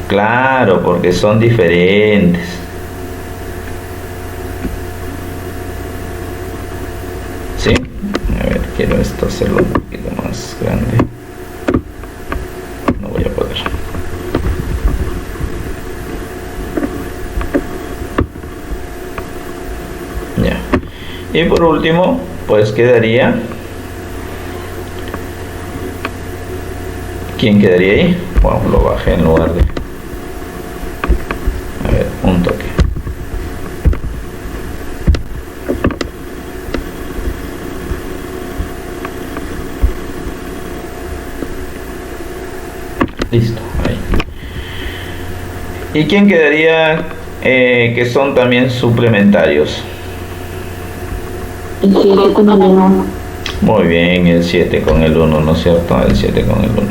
Claro, porque son diferentes. ¿Sí? A ver, quiero esto hacerlo un poquito más grande. No voy a poder. Ya. Y por último, pues quedaría... ¿Quién quedaría ahí? Bueno, lo bajé en lugar de... A ver, un toque. Listo, ahí. ¿Y quién quedaría que son también suplementarios? El 7 con el 1. Muy bien, el 7 con el 1, ¿no es cierto? El 7 con el 1.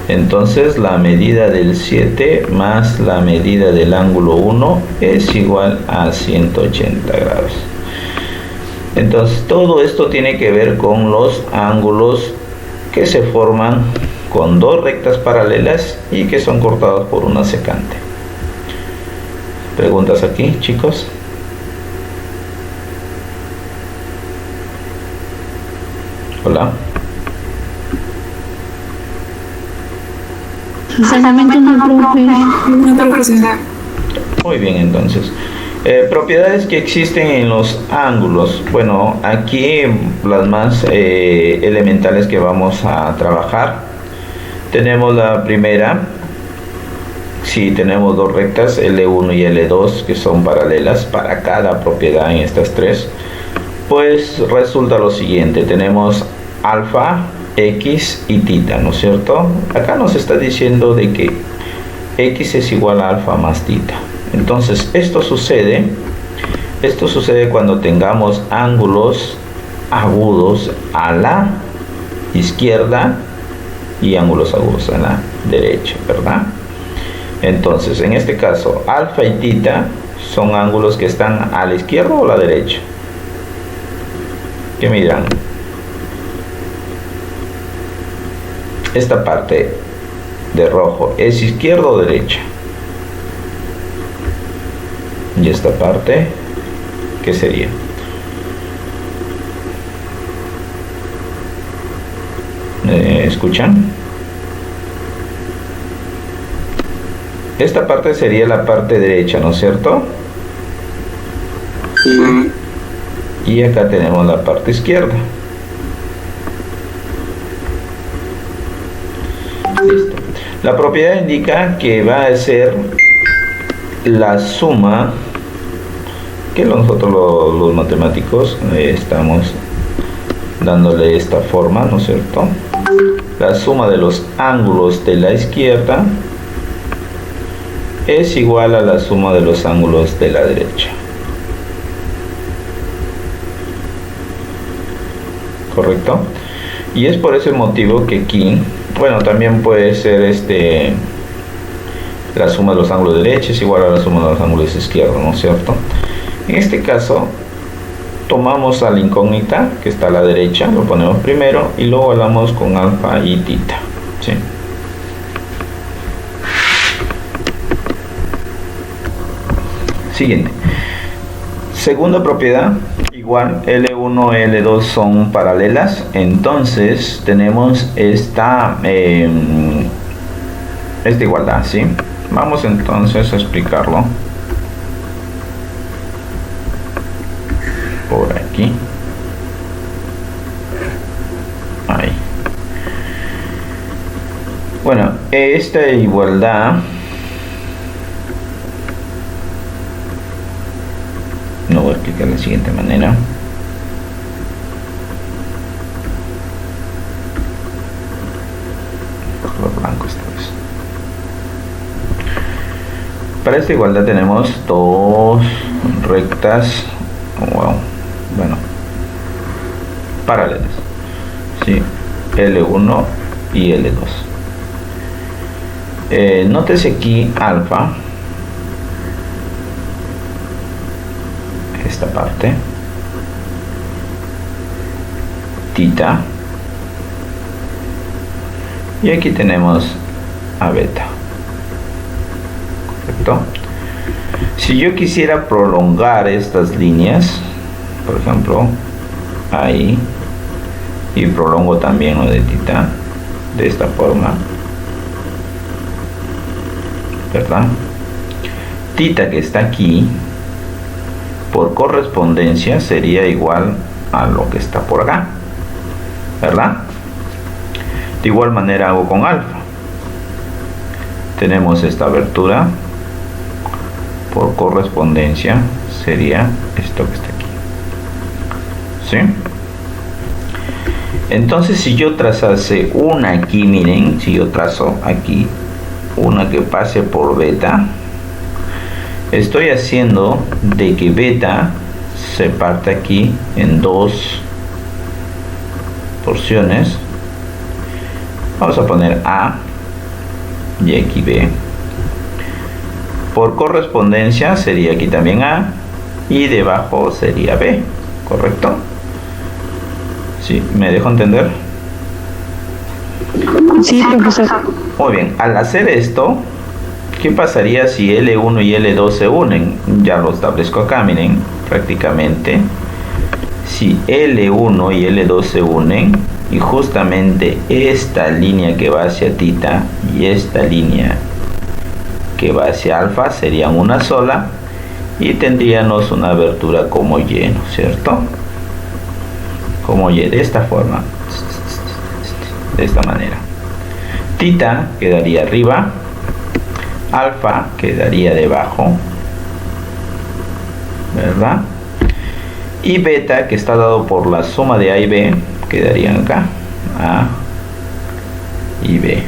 Entonces la medida del 7 más la medida del ángulo 1 es igual a 180 grados. Entonces todo esto tiene que ver con los ángulos que se forman con dos rectas paralelas y que son cortados por una secante. ¿Preguntas aquí, chicos? Hola. Solamente una, profe. No, profesora. Muy bien, entonces. Propiedades que existen en los ángulos. Bueno, aquí las más elementales que vamos a trabajar. Tenemos la primera. Si tenemos dos rectas, L1 y L2, que son paralelas para cada propiedad en estas tres, pues resulta lo siguiente. Tenemos alfa, x y tita, ¿no es cierto? Acá nos está diciendo de que x es igual a alfa más tita. Entonces esto sucede cuando tengamos ángulos agudos a la izquierda y ángulos agudos a la derecha, ¿verdad? Entonces en este caso alfa y tita son ángulos que están a la izquierda o a la derecha. ¿Qué me dirán? Esta parte de rojo es izquierda o derecha. Y esta parte, ¿qué sería? ¿Escuchan? Esta parte sería la parte derecha, ¿no es cierto? Sí. Y acá tenemos la parte izquierda. Listo. La propiedad indica que va a ser la suma, que nosotros los matemáticos estamos dándole esta forma, ¿no es cierto? La suma de los ángulos de la izquierda es igual a la suma de los ángulos de la derecha. ¿Correcto? Y es por ese motivo que aquí, bueno, también puede ser la suma de los ángulos de derecha es igual a la suma de los ángulos izquierdos, ¿no es cierto? En este caso, tomamos a la incógnita que está a la derecha, lo ponemos primero y luego hablamos con alfa y tita, ¿sí? Siguiente. Segunda propiedad, igual L1 y L2 son paralelas, entonces tenemos esta igualdad, ¿sí? Vamos entonces a explicarlo por aquí. Ahí. Bueno, esta igualdad lo voy a explicar de la siguiente manera. Para esta igualdad tenemos dos rectas, bueno, paralelas, ¿sí? L1 y L2. Nótese aquí alfa, esta parte, tita, y aquí tenemos a beta, ¿correcto? Si yo quisiera prolongar estas líneas, por ejemplo, ahí, y prolongo también lo de tita, de esta forma, ¿verdad? Tita que está aquí, por correspondencia sería igual a lo que está por acá, ¿verdad? De igual manera hago con alfa. Tenemos esta abertura, por correspondencia sería esto que está aquí, ¿sí? Entonces si yo trazase una aquí, miren, si yo trazo aquí una que pase por beta, estoy haciendo de que beta se parte aquí en dos porciones. Vamos a poner A y aquí B. Por correspondencia sería aquí también A y debajo sería B, ¿correcto? ¿Sí? ¿Me dejo entender? Sí, profesor. Muy bien, al hacer esto, ¿qué pasaría si L1 y L2 se unen? Ya lo establezco acá, miren, prácticamente. Si L1 y L2 se unen, y justamente esta línea que va hacia tita y esta línea que va hacia alfa serían una sola, y tendríamos una abertura como Y, ¿no es cierto? Como Y, de esta forma, de esta manera. Tita quedaría arriba, alfa quedaría debajo, ¿verdad? Y beta, que está dado por la suma de A y B, quedarían acá, A y B.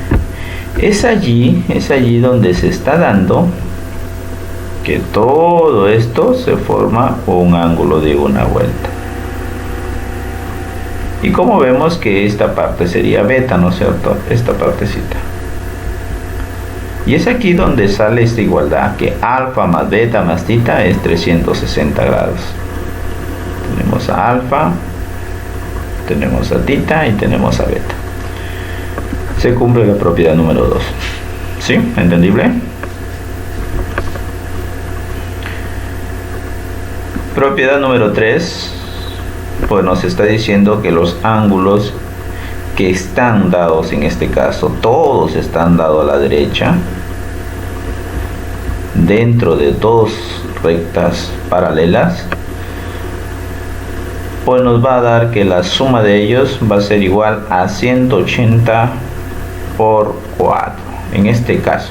Es allí donde se está dando que todo esto se forma un ángulo de una vuelta. Y como vemos que esta parte sería beta, ¿no es cierto? Esta partecita. Y es aquí donde sale esta igualdad, que alfa más beta más tita es 360 grados. Tenemos a alfa, tenemos a tita y tenemos a beta. Se cumple la propiedad número 2. ¿Sí? ¿Entendible? Propiedad número 3. Pues nos está diciendo que los ángulos que están dados, en este caso todos están dados a la derecha, dentro de dos rectas paralelas, pues nos va a dar que la suma de ellos va a ser igual a 180 por 4. En este caso,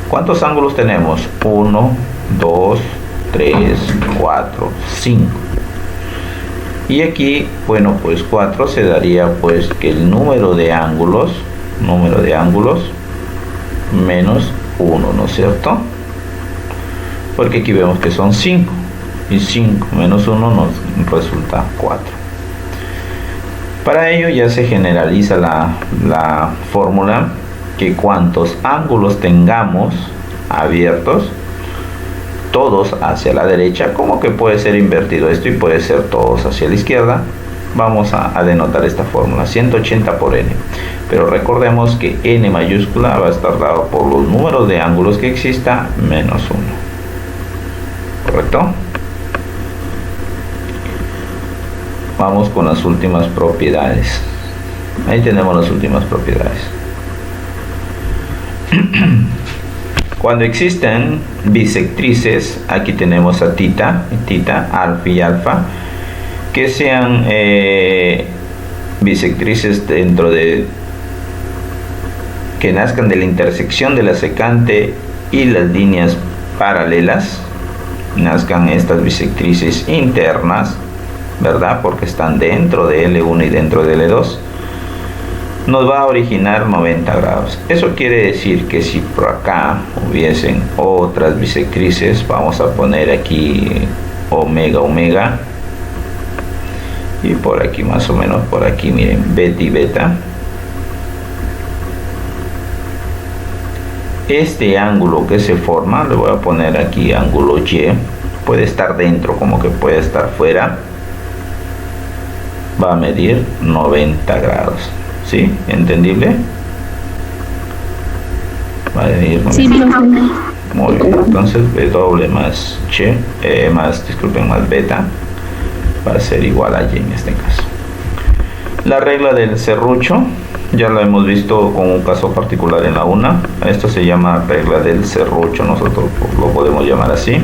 ¿cuántos ángulos tenemos? 1, 2, 3, 4, 5. Y aquí, bueno, pues 4 se daría pues que el número de ángulos menos 1, ¿no es cierto? Porque aquí vemos que son 5, y 5 menos 1 nos resulta 4. Para ello ya se generaliza la fórmula, que cuantos ángulos tengamos abiertos, todos hacia la derecha, como que puede ser invertido esto y puede ser todos hacia la izquierda, vamos a denotar esta fórmula, 180 por n. Pero recordemos que n mayúscula va a estar dado por los números de ángulos que exista menos 1. ¿Correcto? Vamos con las últimas propiedades. Ahí tenemos las últimas propiedades. Cuando existen bisectrices, aquí tenemos a tita, alfa y alfa, que sean bisectrices dentro de, que nazcan de la intersección de la secante y las líneas paralelas, nazcan estas bisectrices internas, ¿verdad? Porque están dentro de L1 y dentro de L2. nos va a originar 90 grados. Eso quiere decir que si por acá hubiesen otras bisectrices, vamos a poner aquí omega, omega, y por aquí más o menos, por aquí miren, beta y beta. Este ángulo que se forma, le voy a poner aquí ángulo Y, puede estar dentro como que puede estar fuera, va a medir 90 grados. ¿Sí? ¿Entendible? Va a medir 90. Sí, profe. Muy bien. Entonces W más más beta va a ser igual a Y en este caso. La regla del serrucho ya lo hemos visto con un caso particular en la UNA. Esto se llama regla del serrucho, nosotros lo podemos llamar así,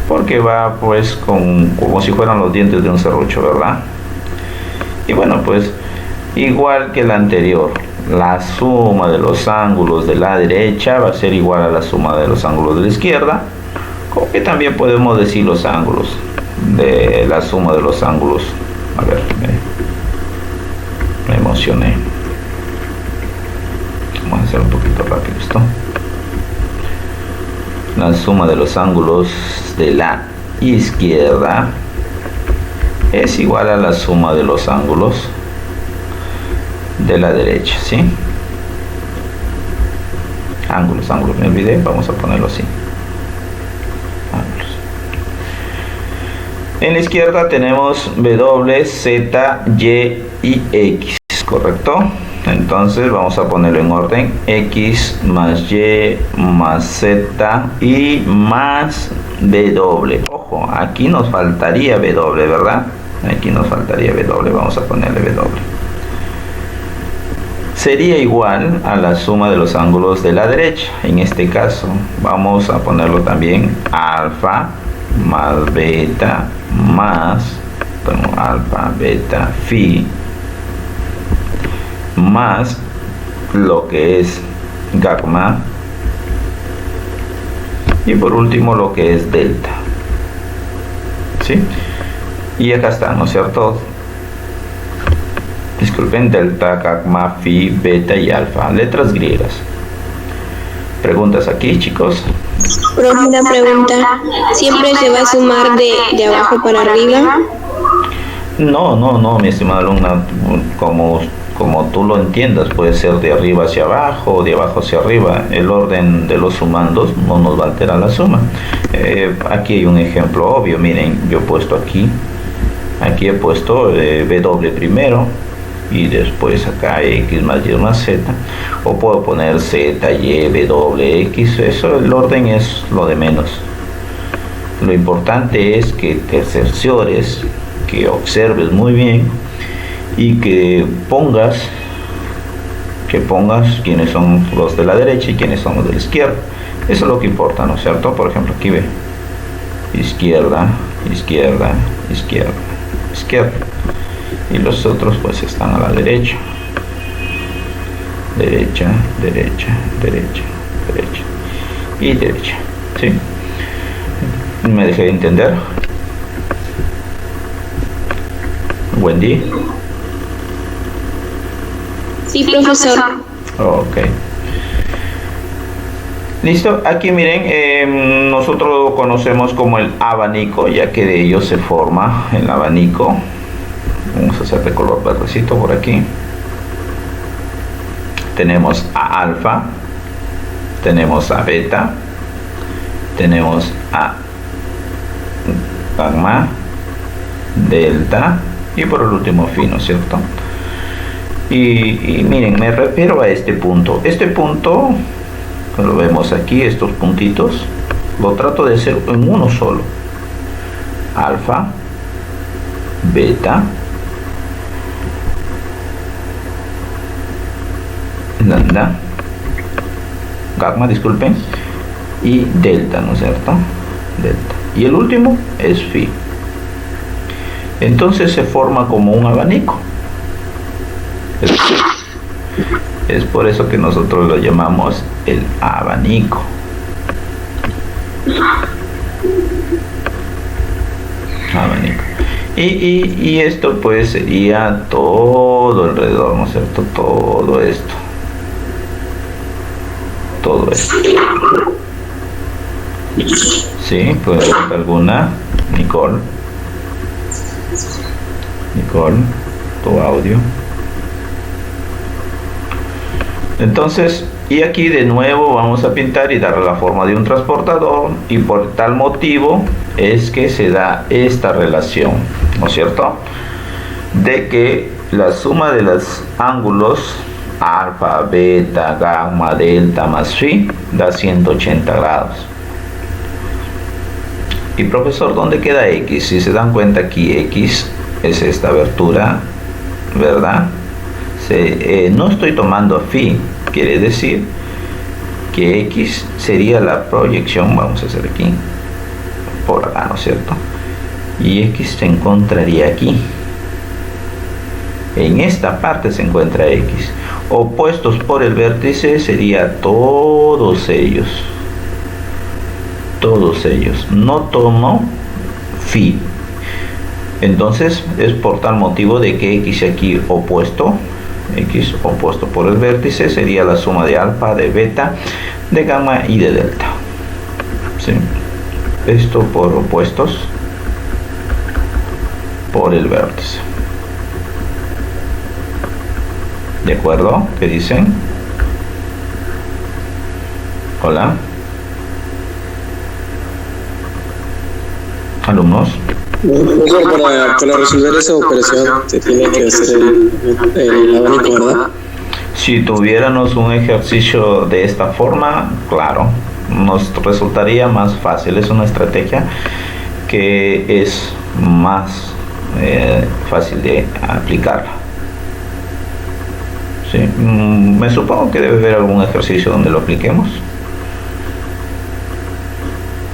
porque va pues como si fueran los dientes de un serrucho, ¿verdad? Y bueno, pues igual que la anterior, la suma de los ángulos de la derecha va a ser igual a la suma de los ángulos de la izquierda, como que también podemos decir los ángulos de la suma de los ángulos. A ver, me emocioné. Vamos a hacer un poquito rápido esto. La suma de los ángulos de la izquierda es igual a la suma de los ángulos de la derecha, ¿sí? Ángulos, me olvidé, vamos a ponerlo así. Ángulos. En la izquierda tenemos W, Z, Y y X, ¿correcto? Entonces vamos a ponerlo en orden: X más Y más Z y más W. Ojo, aquí nos faltaría W, ¿verdad? Aquí nos faltaría W, vamos a ponerle W. Sería igual a la suma de los ángulos de la derecha. En este caso vamos a ponerlo también alfa más beta más, bueno, alfa, beta, phi, más lo que es gamma, y por último lo que es delta. ¿Sí? Y acá está, ¿no es cierto? Disculpen, delta, gamma, phi, beta y alfa, letras griegas. ¿Preguntas aquí, chicos? Profe, una pregunta. ¿Siempre se va a sumar de abajo para arriba? No, mi estimada alumna, como tú lo entiendas, puede ser de arriba hacia abajo o de abajo hacia arriba. El orden de los sumandos no nos va a alterar la suma. Aquí hay un ejemplo obvio. Miren, yo he puesto aquí he puesto W primero y después acá X más Y más Z, o puedo poner Z, Y, W, X. Eso, el orden es lo de menos. Lo importante es que te cerciores, que observes muy bien y que pongas quiénes son los de la derecha y quiénes son los de la izquierda. Eso es lo que importa, ¿no es cierto? Por ejemplo, aquí ve: izquierda, izquierda, izquierda, izquierda, y los otros pues están a la derecha. Derecha, derecha, derecha, derecha y derecha. ¿Sí? ¿Me dejé entender? Wendy. Sí, profesor. Ok. Listo. Aquí miren, nosotros lo conocemos como el abanico, ya que de ello se forma el abanico. Vamos a hacer de color verdecito por aquí. Tenemos a alfa, tenemos a beta, tenemos a gamma, delta y por el último phi, ¿no es cierto? Y miren, me refiero a este punto. Este punto, lo vemos aquí, estos puntitos, lo trato de hacer en uno solo: alfa, beta, lambda, gamma, disculpen, y delta, ¿no es cierto? Delta. Y el último es phi. Entonces se forma como un abanico. Es por eso que nosotros lo llamamos el abanico. Abanico. Y esto pues sería todo todo alrededor, ¿no es cierto? Todo esto. Todo esto. ¿Sí? ¿Puede haber alguna? Nicole. Nicole, tu audio. Entonces, y aquí de nuevo vamos a pintar y darle la forma de un transportador, y por tal motivo es que se da esta relación, ¿no es cierto? De que la suma de los ángulos alfa, beta, gamma, delta más phi da 180 grados. Y profesor, ¿dónde queda X? Si se dan cuenta, aquí X es esta abertura, ¿verdad? No estoy tomando phi, quiere decir que X sería la proyección, vamos a hacer aquí, por acá, ¿no es cierto? Y X se encontraría aquí. En esta parte se encuentra X. Opuestos por el vértice sería todos ellos. Todos ellos. No tomo phi. Entonces es por tal motivo de que X aquí opuesto. X opuesto por el vértice sería la suma de alfa, de beta, de gamma y de delta. ¿Sí? Esto por opuestos por el vértice. ¿De acuerdo? ¿Qué dicen? Hola. Alumnos. Para resolver esa operación se tiene que hacer el abanico, ¿verdad? Si tuviéramos un ejercicio de esta forma, claro, nos resultaría más fácil. Es una estrategia que es más fácil de aplicarla. Sí. Me supongo que debe haber algún ejercicio donde lo apliquemos.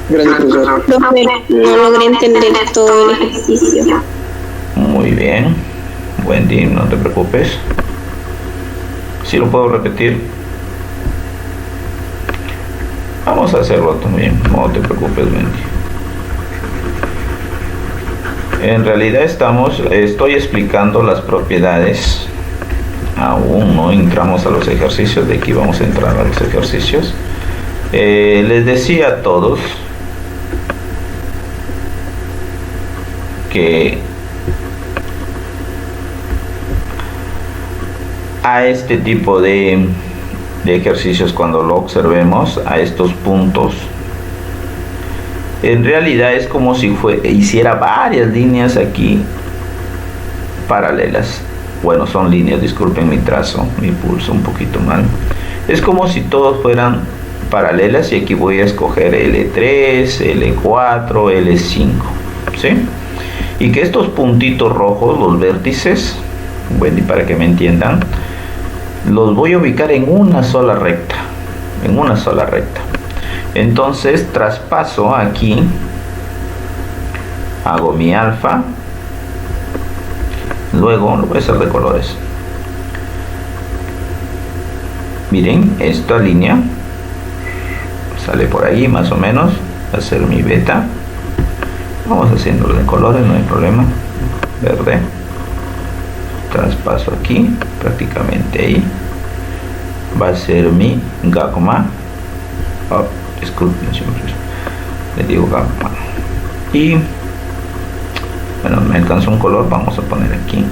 Gracias, profesor. Profe, no logré entender todo el ejercicio. Muy bien, Wendy, no te preocupes. Si lo puedo repetir. Vamos a hacerlo también, no te preocupes, Wendy. En realidad estoy explicando las propiedades. Aún no entramos a los ejercicios. De aquí vamos a entrar a los ejercicios. Les decía a todos que a este tipo de ejercicios, cuando lo observemos a estos puntos, en realidad es como si hiciera varias líneas aquí paralelas. Bueno, son líneas, disculpen mi trazo, mi pulso un poquito mal. Es como si todos fueran paralelas, y aquí voy a escoger L3, L4, L5, ¿sí? Y que estos puntitos rojos, los vértices, bueno, y para que me entiendan, los voy a ubicar en una sola recta, Entonces traspaso aquí, hago mi alfa, luego lo voy a hacer de colores. Miren, esta línea sale por ahí más o menos, va a ser mi beta. Vamos haciéndolo de colores, no hay problema. Verde, traspaso aquí, prácticamente ahí, va a ser mi gamma. Oh, disculpen, le digo gamma. Y bueno, me alcanzó un color, vamos a poner aquí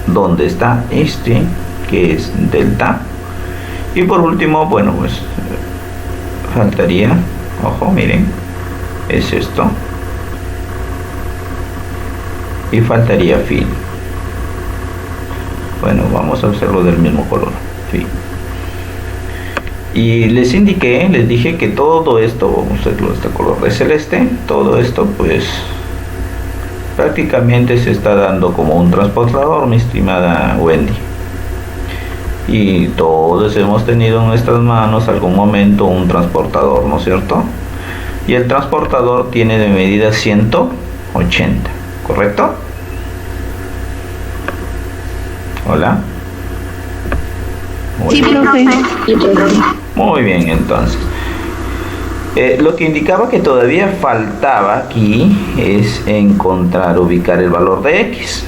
donde está este, que es delta. Y por último, bueno, pues faltaría, ojo, miren, es esto, y faltaría phi. Bueno, vamos a hacerlo del mismo color, phi. Y les indiqué, les dije que todo esto, vamos a hacerlo de este color de celeste, todo esto pues prácticamente se está dando como un transportador, mi estimada Wendy. Y todos hemos tenido en nuestras manos algún momento un transportador, ¿no es cierto? Y el transportador tiene de medida 180, ¿correcto? Hola. Sí, profe. Sí, profe. Muy bien, entonces. Lo que indicaba que todavía faltaba aquí es ubicar el valor de X.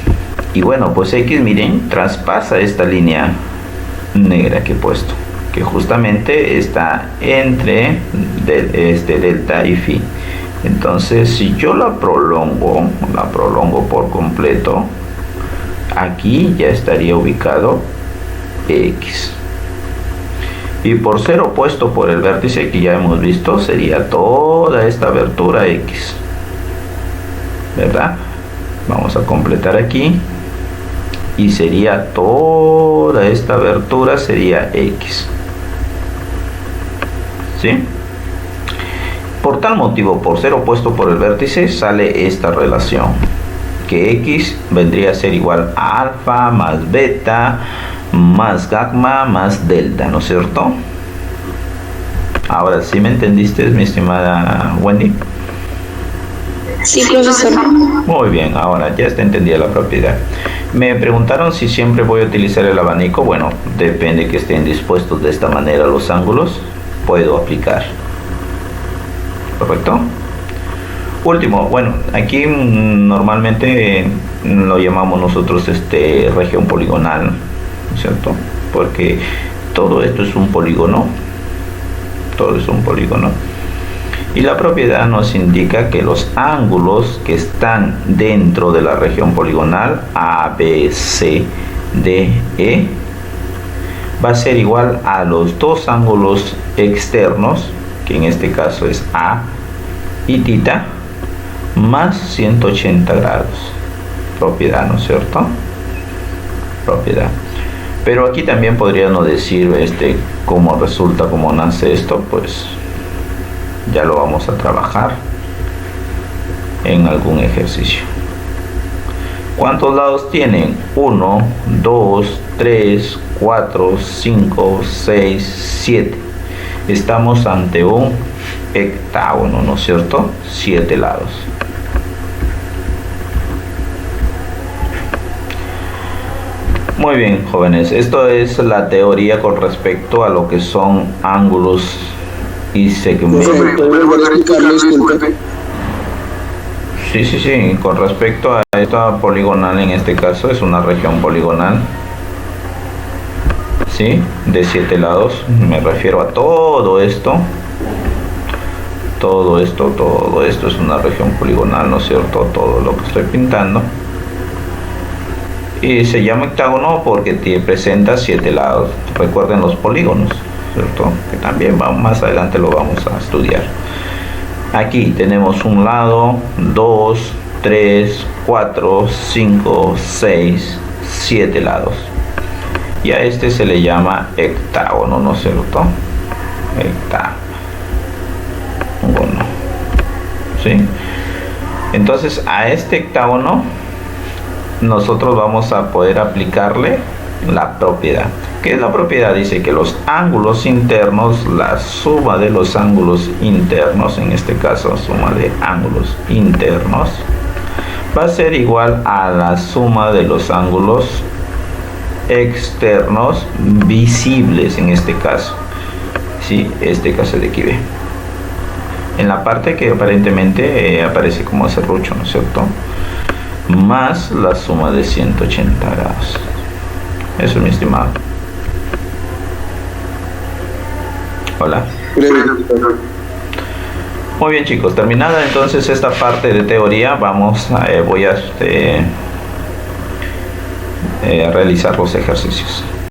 Y bueno, pues X, miren, traspasa esta línea negra que he puesto, que justamente está entre delta y phi. Entonces, si yo la prolongo por completo, aquí ya estaría ubicado X. Y por ser opuesto por el vértice que ya hemos visto, sería toda esta abertura X, ¿verdad? Vamos a completar aquí. Y sería toda esta abertura sería X. ¿Sí? Por tal motivo, por ser opuesto por el vértice, sale esta relación. Que X vendría a ser igual a alfa más beta más gamma más delta, ¿no es cierto? Ahora, ¿sí me entendiste, mi estimada Wendy? Sí, profesor. Muy bien, ahora ya está entendida la propiedad. Me preguntaron si siempre voy a utilizar el abanico. Bueno, depende que estén dispuestos de esta manera los ángulos, puedo aplicar. ¿Correcto? Último, bueno, aquí normalmente lo llamamos nosotros región poligonal, ¿no es cierto? Porque todo esto es un polígono. Todo es un polígono. Y la propiedad nos indica que los ángulos que están dentro de la región poligonal A, B, C, D, E va a ser igual a los dos ángulos externos, que en este caso es A y θ, más 180 grados. Propiedad, ¿no es cierto? Propiedad. Pero aquí también podríamos decir cómo resulta, cómo nace esto, pues ya lo vamos a trabajar en algún ejercicio. ¿Cuántos lados tienen? 1, 2, 3, 4, 5, 6, 7. Estamos ante un hectágono, ¿no es cierto? 7 lados. Muy bien, jóvenes, esto es la teoría con respecto a lo que son ángulos y segmentos. ¿Puedo explicarlo? Disculpe. Sí, con respecto a esta poligonal, en este caso es una región poligonal, ¿sí? De 7 lados, me refiero a todo esto. Todo esto es una región poligonal, ¿no es cierto? Todo lo que estoy pintando. Y se llama hectágono porque presenta 7 lados. Recuerden los polígonos, ¿cierto? Que también más adelante lo vamos a estudiar. Aquí tenemos un lado, 2, 3, 4, 5, 6, 7 lados. Y a este se le llama hectágono, ¿no es cierto? Hectágono. ¿Sí? Entonces a este hectágono nosotros vamos a poder aplicarle la propiedad. ¿Qué es la propiedad? Dice que los ángulos internos, la suma de los ángulos internos, en este caso suma de ángulos internos, va a ser igual a la suma de los ángulos externos visibles, en este caso. Sí, este caso de aquí ve. En la parte que aparentemente aparece como serrucho, ¿no es cierto? Más la suma de 180 grados. Eso, mi estimado. Hola. Muy bien, chicos, terminada entonces esta parte de teoría, voy a realizar los ejercicios.